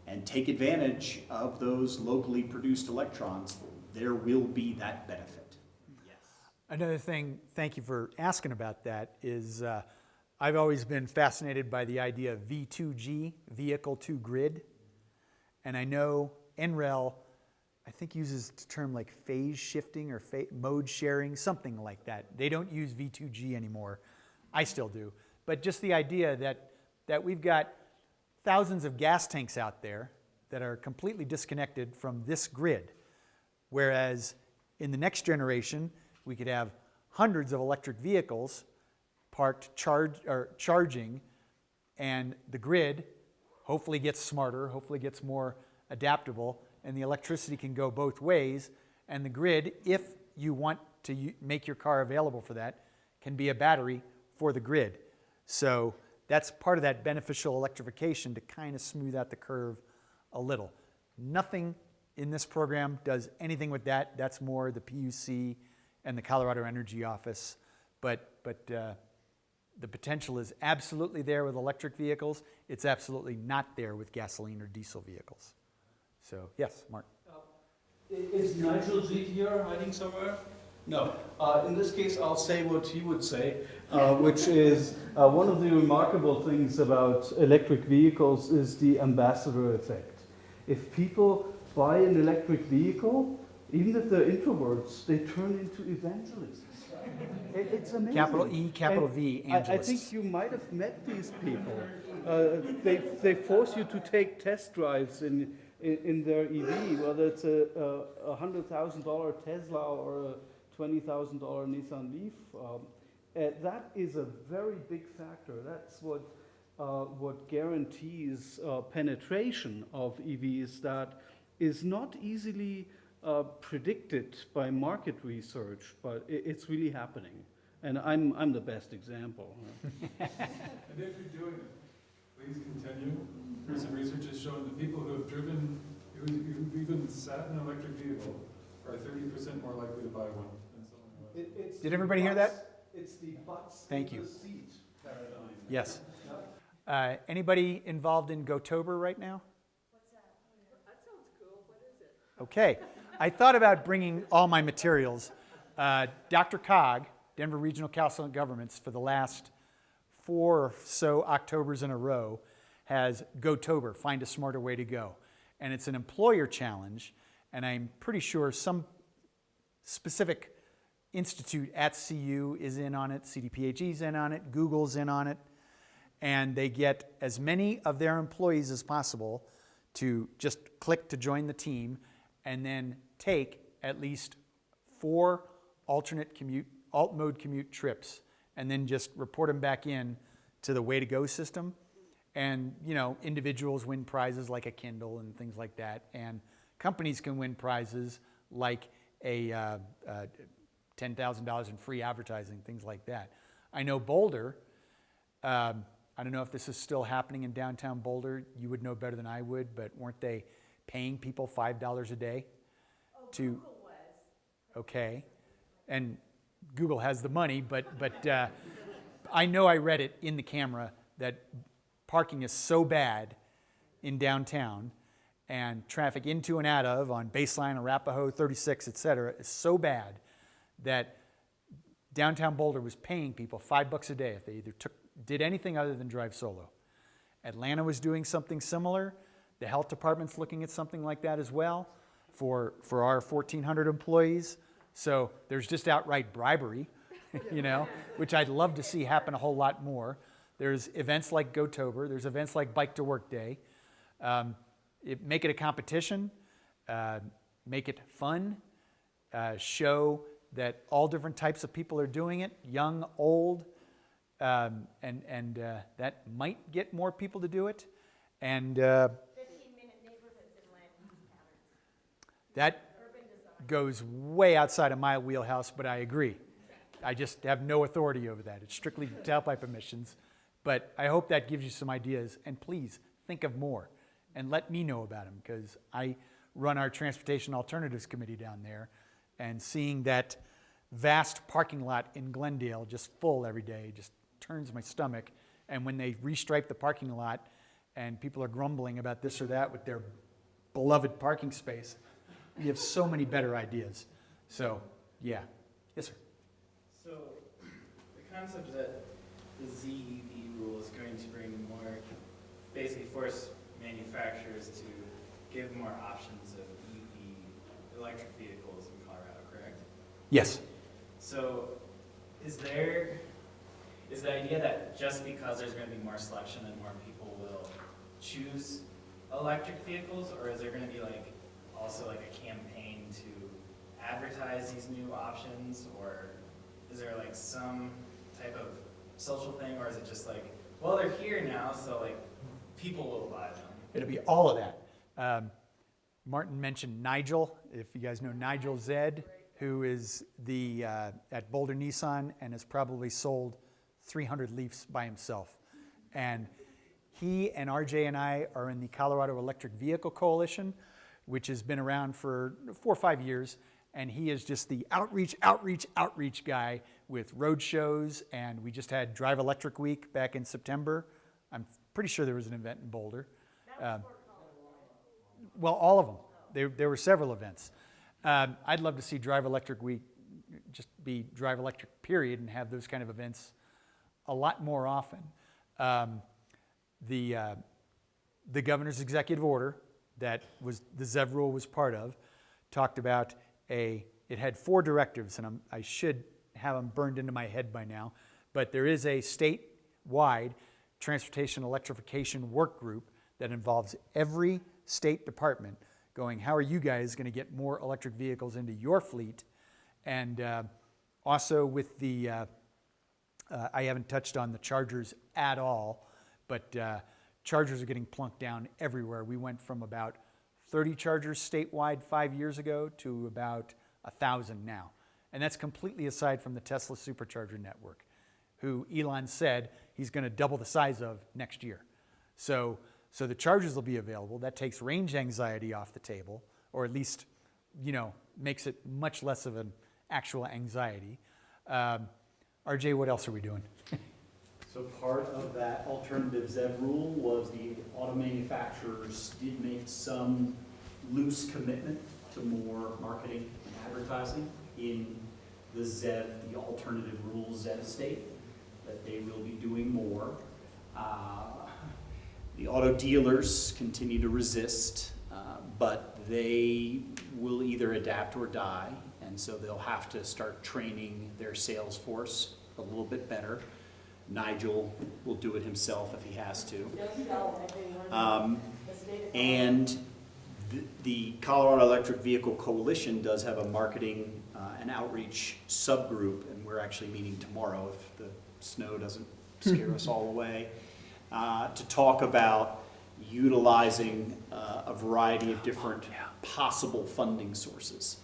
and take advantage of those locally produced electrons, there will be that benefit. Yes. Another thing, thank you for asking about that, is I've always been fascinated by the idea of V2G, vehicle to grid. And I know NREL, I think, uses the term like phase shifting or mode sharing, something like that. They don't use V2G anymore. I still do. But just the idea that we've got thousands of gas tanks out there that are completely disconnected from this grid. Whereas in the next generation, we could have hundreds of electric vehicles parked charging, and the grid hopefully gets smarter, hopefully gets more adaptable, and the electricity can go both ways. And the grid, if you want to make your car available for that, can be a battery for the grid. So that's part of that beneficial electrification to kind of smooth out the curve a little. Nothing in this program does anything with that. That's more the PUC and the Colorado Energy Office. But the potential is absolutely there with electric vehicles. It's absolutely not there with gasoline or diesel vehicles. So, yes, Mark. Is Nigel Z here hiding somewhere? No. In this case, I'll say what he would say, which is one of the remarkable things about electric vehicles is the ambassador effect. If people buy an electric vehicle, even if they're introverts, they turn into evangelists. It's amazing. Capital E, capital V, I think you might have met these people. They force you to take test drives in their EV, whether it's a $100,000 Tesla or a $20,000 Nissan Leaf. That is a very big factor. That's what what guarantees penetration of EVs that is not easily predicted by market research, but it's really happening. And I'm the best example. And if you're doing it, please continue. Recent research has shown that people who have driven, who've even sat in an electric vehicle, are 30% more likely to buy one than someone who hasn't. Did everybody hear that? It's the butts Thank in you. the seat paradigm. Yes. Anybody involved in Gotober right now? What's that? That sounds cool. What is it? Okay. I thought about bringing all my materials. Dr. Cog, Denver Regional Council of Governments, for the last 4 or so Octobers in a row, has Gotober, Find a Smarter Way to Go. And it's an employer challenge, and I'm pretty sure some specific institute at CU is in on it, CDPHE is in on it, Google's in on it, and they get as many of their employees as possible to just click to join the team and then take at least 4 alt mode commute trips and then just report them back in to the Way to Go system. And, you know, individuals win prizes like a Kindle and things like that, and companies can win prizes like a $10,000 in free advertising, things like that. I know Boulder, I don't know if this is still happening in downtown Boulder. You would know better than I would, but weren't they paying people $5 a day to? Google was. Okay, and Google has the money, but I know I read it in the camera that parking is so bad in downtown, and traffic into and out of on Baseline, Arapahoe, 36, et cetera, is so bad that downtown Boulder was paying people $5 a day if they either did anything other than drive solo. Atlanta was doing something similar. The health department's looking at something like that as well for our 1,400 employees. So there's just outright bribery, you know, which I'd love to see happen a whole lot more. There's events like Gotober. There's events like Bike to Work Day. Make it a competition. Make it fun. Show that all different types of people are doing it, young, old, and that might get more people to do it. And 15-minute neighborhoods and land use patterns. that Urban design. goes way outside of my wheelhouse, but I agree. I just have no authority over that. It's strictly tailpipe emissions. But I hope that gives you some ideas. And please think of more and let me know about them, because I run our Transportation Alternatives Committee down there, and seeing that vast parking lot in Glendale just full every day just turns my stomach. And when they restripe the parking lot and people are grumbling about this or that with their beloved parking space, we have so many better ideas. So, yeah. Yes, sir. So, the concept that the ZEV rule is going to bring more, basically force manufacturers to give more options of EV, electric vehicles in Colorado, correct? Yes. So, is the idea that just because there's going to be more selection and more people will choose electric vehicles, or is there going to be also a campaign to advertise these new options, or is there some type of social thing, or is it just well, they're here now, so people will buy them? It'll be all of that. Martin mentioned Nigel. If you guys know Nigel Zed, who is at Boulder Nissan and has probably sold 300 Leafs by himself. And he and RJ and I are in the Colorado Electric Vehicle Coalition, which has been around for 4 or 5 years. And he is just the outreach guy with road shows. And we just had Drive Electric Week back in September. I'm pretty sure there was an event in Boulder. Well, all of them. There were several events. I'd love to see Drive Electric Week just be Drive Electric, period, and have those kind of events a lot more often. The governor's executive order that was the ZEV Rule was part of talked about it had 4 directives, and I should have them burned into my head by now, but there is a statewide transportation electrification work group that involves every state department going, how are you guys going to get more electric vehicles into your fleet? And also with I haven't touched on the chargers at all, But chargers are getting plunked down everywhere. We went from about 30 chargers statewide 5 years ago to about 1,000 now. And that's completely aside from the Tesla supercharger network, who Elon said he's going to double the size of next year. So the chargers will be available. That takes range anxiety off the table, or at least, makes it much less of an actual anxiety. RJ, what else are we doing? So part of that alternative ZEV rule was the auto manufacturers did make some loose commitment to more marketing and advertising in the ZEV, the alternative rule ZEV state, that they will be doing more. The auto dealers continue to resist, but they will either adapt or die, and so they'll have to start training their sales force a little bit better. Nigel will do it himself if he has to. And the Colorado Electric Vehicle Coalition does have a marketing and outreach subgroup, and we're actually meeting tomorrow if the snow doesn't scare us all away, to talk about utilizing a variety of different possible funding sources.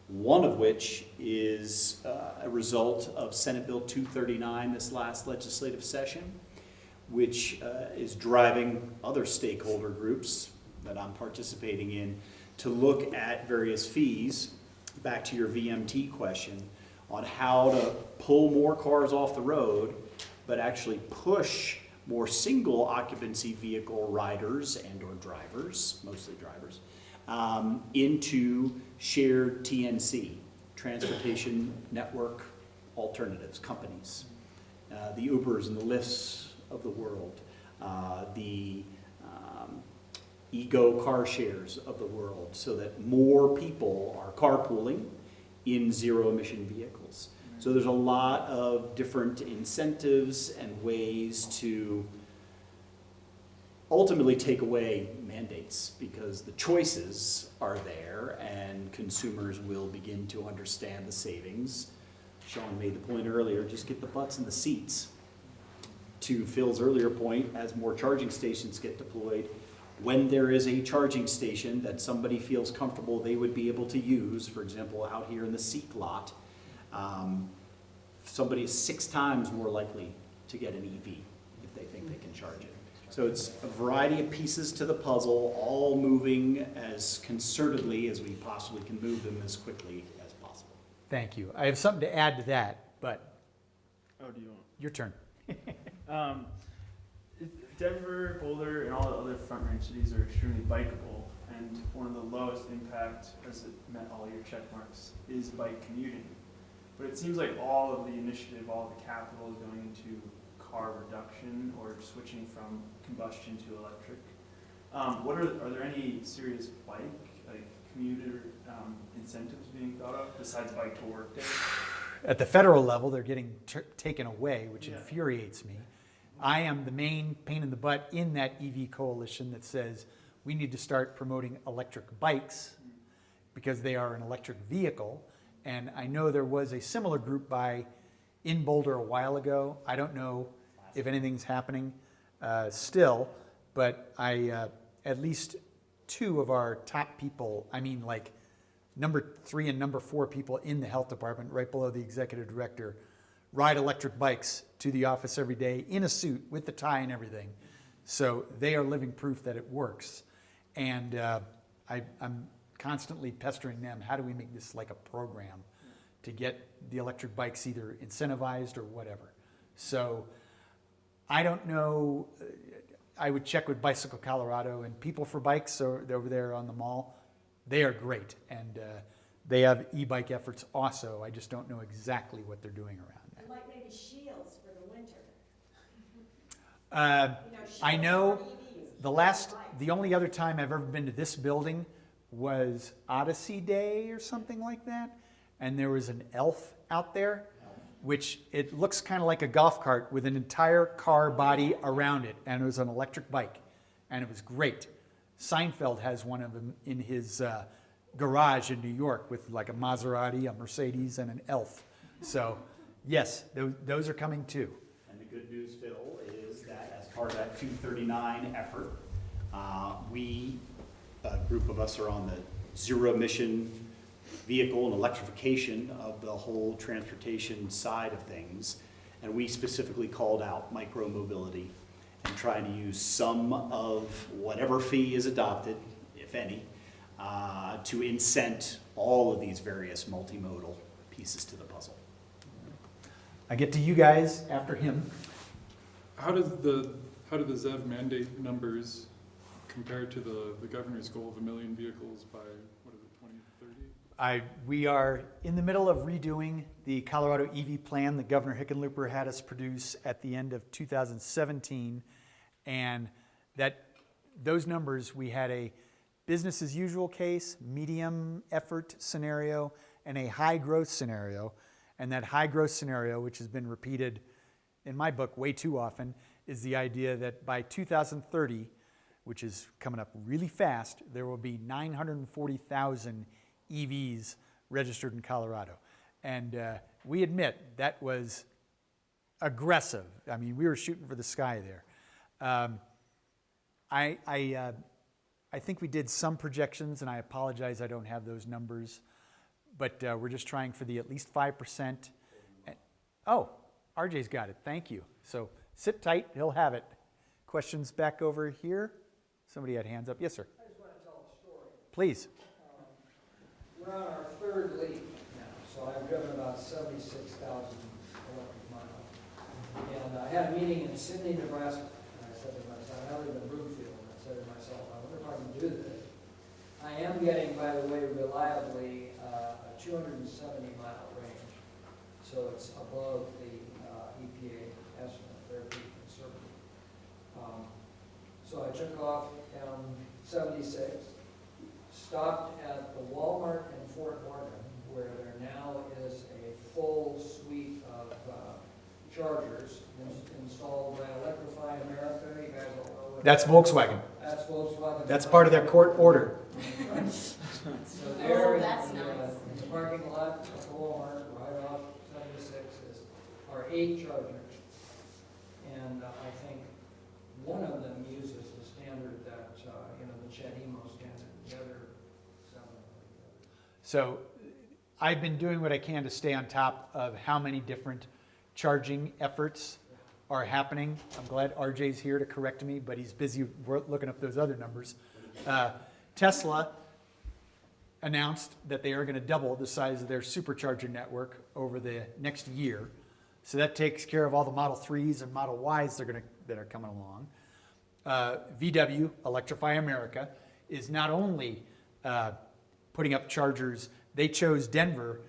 One of which is a result of Senate Bill 239 this last legislative session, which is driving other stakeholder groups that I'm participating in to look at various fees, back to your VMT question, on how to pull more cars off the road, but actually push more single occupancy vehicle riders and or drivers, mostly drivers, into shared TNC, Transportation Network Alternatives companies, the Ubers and the Lyfts of the world, the ego car shares of the world, so that more people are carpooling in zero-emission vehicles. So there's a lot of different incentives and ways to ultimately take away mandates, because the choices are there and consumers will begin to understand the savings. Sean made the point earlier, just get the butts in the seats. To Phil's earlier point, as more charging stations get deployed, when there is a charging station that somebody feels comfortable they would be able to use, for example, out here in the Seek lot, somebody is 6 times more likely to get an EV if they think they can charge it. So it's a variety of pieces to the puzzle, all moving as concertedly as we possibly can move them as quickly as possible. Thank you. I have something to add to that, but Do you want? your turn. Denver, Boulder, and all the other front range cities are extremely bikeable, and one of the lowest impact, as it met all your check marks, is bike commuting. But it seems like all of the initiative, all the capital is going into car reduction or switching from combustion to electric. Are there any serious bike, commuter incentives being thought of besides bike to work day? At the federal level, they're getting taken away, which infuriates me. I am the main pain in the butt in that EV coalition that says we need to start promoting electric bikes because they are an electric vehicle. And I know there was a similar group in Boulder a while ago. I don't know if anything's happening still, but at least 2 of our top people, number 3 and number 4 people in the health department, right below the executive director, ride electric bikes to the office every day in a suit with the tie and everything. So they are living proof that it works. And I'm constantly pestering them, how do we make this like a program to get the electric bikes either incentivized or whatever. So I don't know, I would check with Bicycle Colorado and People for Bikes over there on the mall. They are great, and they have e-bike efforts also. I just don't know exactly what they're doing around that. Like maybe shields for the winter. I know the only other time I've ever been to this building was Odyssey Day or something like that, and there was an elf out there, which it looks kind of like a golf cart with an entire car body around it, and it was an electric bike, and it was great. Seinfeld has one of them in his garage in New York with like a Maserati, a Mercedes, and an elf. So yes, those are coming too. And the good news, Phil, is that as part of that 239 effort. We, a group of us, are on the Zero-Emission Vehicle and Electrification of the whole transportation side of things. And we specifically called out micro-mobility and trying to use some of whatever fee is adopted, if any, to incent all of these various multimodal pieces to the puzzle. I get to you guys after him. How do the ZEV mandate numbers compare to the governor's goal of 1 million vehicles by, what is it, 2030? We are in the middle of redoing the Colorado EV plan that Governor Hickenlooper had us produce at the end of 2017. And those numbers, we had a business as usual case, medium effort scenario, and a high growth scenario. And that high growth scenario, which has been repeated in my book way too often, is the idea that by 2030, which is coming up really fast, there will be 940,000 EVs registered in Colorado. And we admit that was aggressive. I mean, we were shooting for the sky there. I think we did some projections, and I apologize I don't have those numbers, but we're just trying for the at least 5%. Oh, RJ's got it, thank you. So sit tight, he'll have it. Questions back over here? Somebody had hands up, yes sir. I just want to tell a story. Please. We're on our third leaf now, so I've driven about 76,000 electric miles. And I had a meeting in Sidney, Nebraska, and I said to myself, I live in Broomfield, and I said to myself, I wonder if I can do this. I am getting, by the way, reliably a 270-mile range, so it's above the EPA estimate. They're pretty conservative. So I took off down 76, stopped at the Walmart in Fort Morgan, where there now is a full suite of chargers installed by Electrify America. You guys all know what That's Volkswagen. That's Volkswagen. That's part of their court order. So there in that's the, nice. in the parking lot of the Walmart, right off 76, are 8 chargers. And I think one of them uses the standard that, the CHED-EMO standard, the other 7 are the other. So I've been doing what I can to stay on top of how many different charging efforts are happening. I'm glad RJ's here to correct me, but he's busy looking up those other numbers. Tesla announced that they are going to double the size of their supercharger network over the next year. So that takes care of all the Model 3s and Model Ys that are coming along. VW, Electrify America, is not only putting up chargers, they chose Denver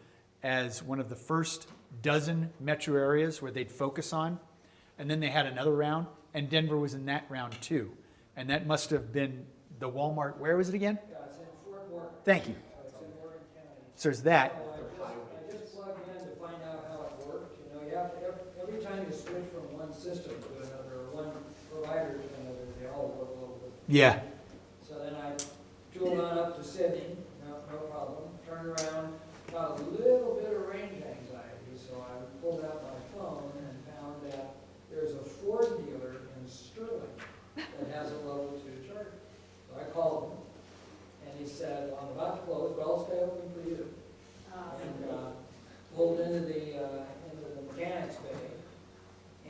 as one of the first dozen metro areas where they'd focus on. And then they had another round, and Denver was in that round too. And that must have been the Walmart, where was it again? Yeah, it's in Fort Morgan. Thank you. So it's in Morgan County. So there's that. So I just plugged in to find out how it worked. You have to, every time you switch from one system to another, or one provider to another, they all work a little bit. Yeah. So then I tooled on up to Sydney, no problem, turned around, got a little bit of range anxiety, so I pulled out my phone and found that there's a Ford dealer in Sterling that has a level 2 charger. So I called him, and he said, I'm about to close, but I'll stay open for you. And pulled into the mechanics bay.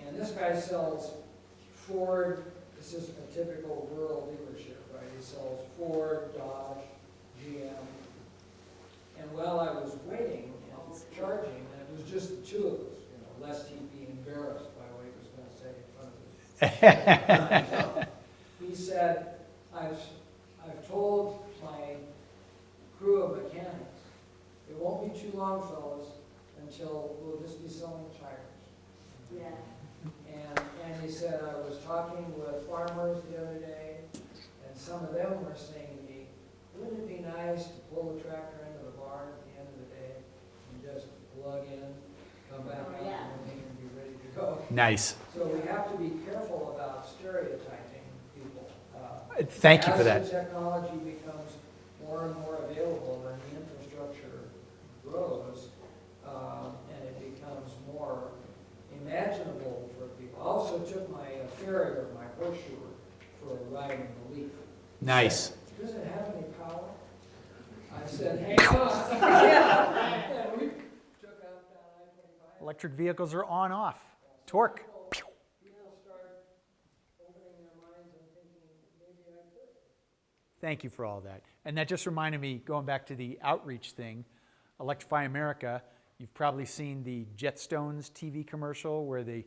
And this guy sells Ford, this is a typical rural dealership, right? He sells Ford, Dodge, GM. And while I was waiting and charging, and it was just the two of us, lest he be embarrassed by what he was going to say in front of us. He said, I've told my crew of mechanics, it won't be too long, fellas, until we'll just be selling tires. Yeah. And he said, I was talking with farmers the other day, and some of them were saying to me, wouldn't it be nice to pull the tractor into the barn at the end of the day and just plug in, come back out in the morning and be ready to go? Nice. So we have to be careful about stereotyping people. Thank you for that. As the technology becomes more and more available and the infrastructure grows, and it becomes more imaginable for people. I also took my ferry or my horseshoe for riding the leaf. Nice. Does it have any power? I said, hang on. And we took out down I-25. Electric vehicles are on-off. Torque. People start opening their minds and thinking, maybe I could. Thank you for all that. And that just reminded me, going back to the outreach thing, Electrify America, you've probably seen the Jetstones TV commercial where the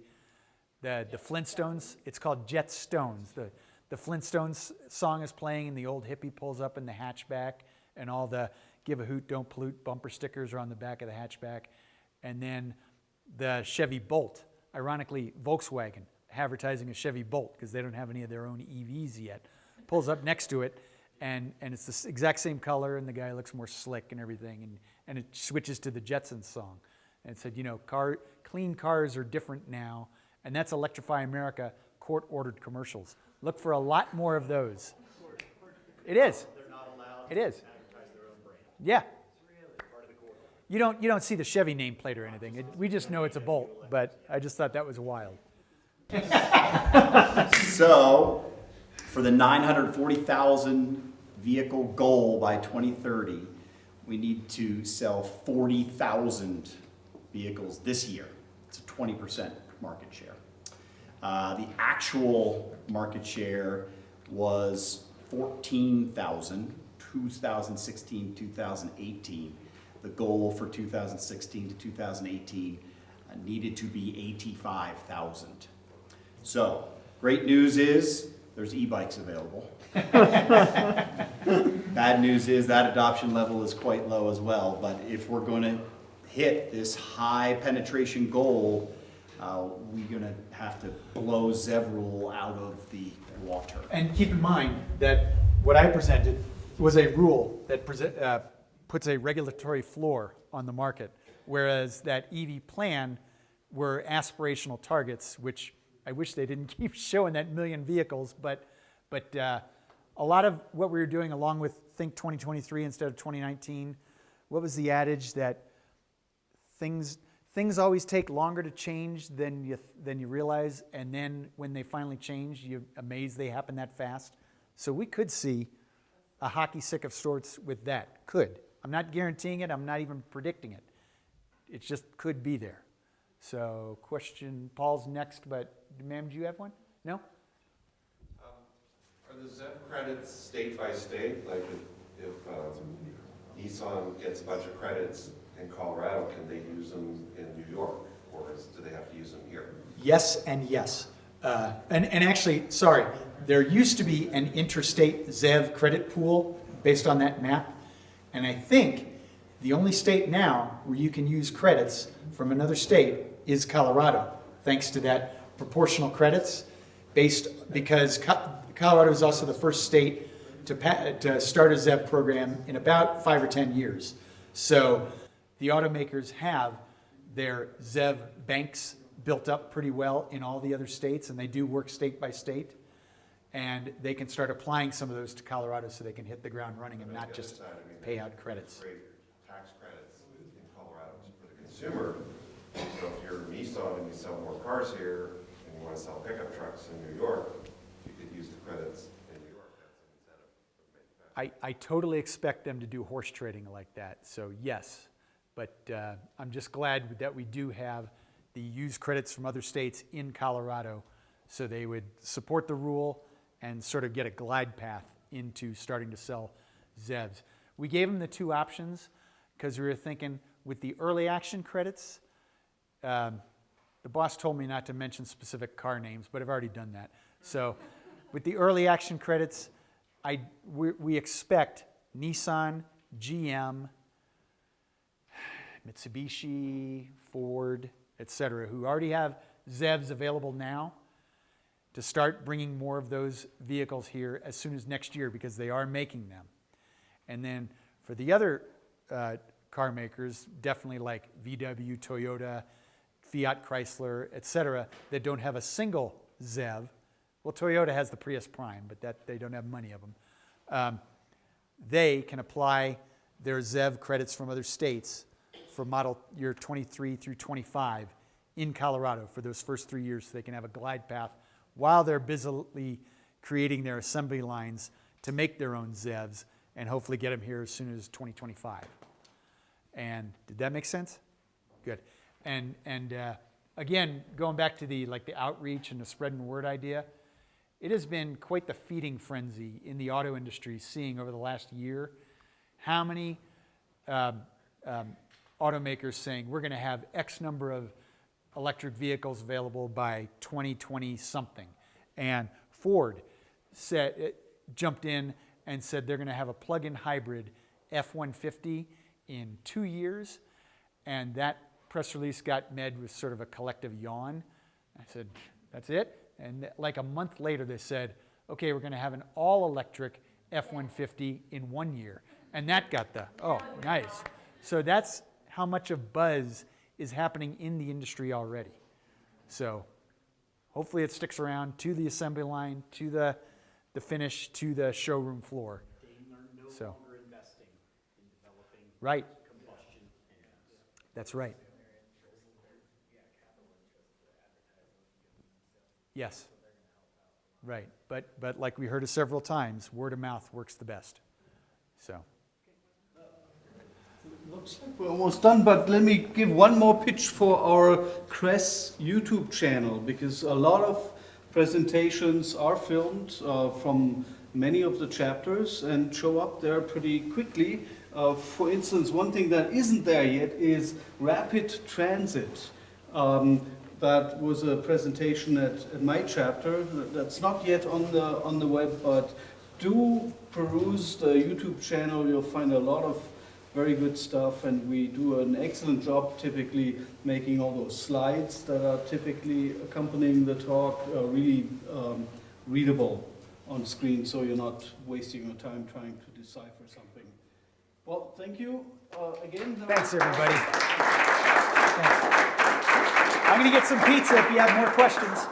Flintstones, it's called Jetstones. The Flintstones song is playing and the old hippie pulls up in the hatchback and all the give a hoot, don't pollute bumper stickers are on the back of the hatchback. And then the Chevy Bolt, ironically Volkswagen, advertising a Chevy Bolt because they don't have any of their own EVs yet, pulls up next to it and it's the exact same color and the guy looks more slick and everything and it switches to the Jetsons song. And it said, you know, clean cars are different now, and that's Electrify America court-ordered commercials. Look for a lot more of those. It is. They're not allowed It is. to advertise their own brand. Yeah. Part of the court. You don't see the Chevy nameplate or anything. We just know it's a Bolt, but I just thought that was wild. So, for the 940,000 vehicle goal by 2030, we need to sell 40,000 vehicles this year. It's a 20% market share. The actual market share was 14,000, 2016, 2018. The goal for 2016 to 2018 needed to be 85,000. So, great news is there's e-bikes available. Bad news is that adoption level is quite low as well, but if we're going to hit this high penetration goal, we're going to have to blow ZEV Rule out of the water. And keep in mind that what I presented was a rule that puts a regulatory floor on the market, whereas that EV plan were aspirational targets, which I wish they didn't keep showing that million vehicles, but a lot of what we were doing, along with think 2023 instead of 2019, what was the adage that things always take longer to change than you realize, and then when they finally change, you're amazed they happen that fast. So we could see a hockey stick of sorts with that. Could. I'm not guaranteeing it. I'm not even predicting it. It just could be there. So question, Paul's next, but ma'am, do you have one? No? Are the ZEV credits state by state? Like if Nissan gets a bunch of credits in Colorado, can they use them in New York? Or do they have to use them here? Yes and yes. And actually, sorry, there used to be an interstate ZEV credit pool based on that map. And I think the only state now where you can use credits from another state is Colorado, thanks to that proportional credits because Colorado is also the first state to start a ZEV program in about 5 or 10 years. So the automakers have their ZEV banks built up pretty well in all the other states, and they do work state by state. And they can start applying some of those to Colorado so they can hit the ground running and not just pay out credits. Great tax credits in Colorado for the consumer. So if you're Nissan and you sell more cars here and you want to sell pickup trucks in New York, you could use the credits in New York. That's an incentive for manufacturers. I totally expect them to do horse trading like that, so yes. But I'm just glad that we do have the used credits from other states in Colorado so they would support the rule and sort of get a glide path into starting to sell ZEVs. We gave them the two options because we were thinking with the early action credits, the boss told me not to mention specific car names, but I've already done that. So with the early action credits, we expect Nissan, GM, Mitsubishi, Ford, etc., who already have ZEVs available now, to start bringing more of those vehicles here as soon as next year because they are making them. And then for the other car makers, definitely like VW, Toyota, Fiat Chrysler, etc., that don't have a single ZEV. Well, Toyota has the Prius Prime, but they don't have many of them. They can apply their ZEV credits from other states for model year 23 through 25 in Colorado for those first 3 years so they can have a glide path while they're busily creating their assembly lines to make their own ZEVs and hopefully get them here as soon as 2025. And did that make sense? Good. And again, going back to the outreach and the spreading word idea, it has been quite the feeding frenzy in the auto industry, seeing over the last year how many automakers saying we're going to have X number of electric vehicles available by 2020 something. And Ford jumped in and said they're going to have a plug-in hybrid F-150 in 2 years. And that press release got met with sort of a collective yawn. I said, that's it? And like a month later, they said, okay, we're going to have an all-electric F-150 in 1 year. And that got oh, nice. So that's how much of buzz is happening in the industry already. So hopefully it sticks around to the assembly line, to the finish, to the showroom floor. They are no So. longer investing in developing Right. combustion engines. That's right. Yes. Right. But like we heard it several times, word of mouth works the best. So. Looks like we're almost done, but let me give one more pitch for our CRES YouTube channel, because a lot of presentations are filmed from many of the chapters and show up there pretty quickly. For instance, one thing that isn't there yet is rapid transit. That was a presentation at my chapter. That's not yet on the web, but do peruse the YouTube channel. You'll find a lot of very good stuff, and we do an excellent job typically making all those slides that are typically accompanying the talk really readable on screen, so you're not wasting your time trying to decipher something. Well, thank you again. Thanks, everybody. Thanks. I'm going to get some pizza if you have more questions.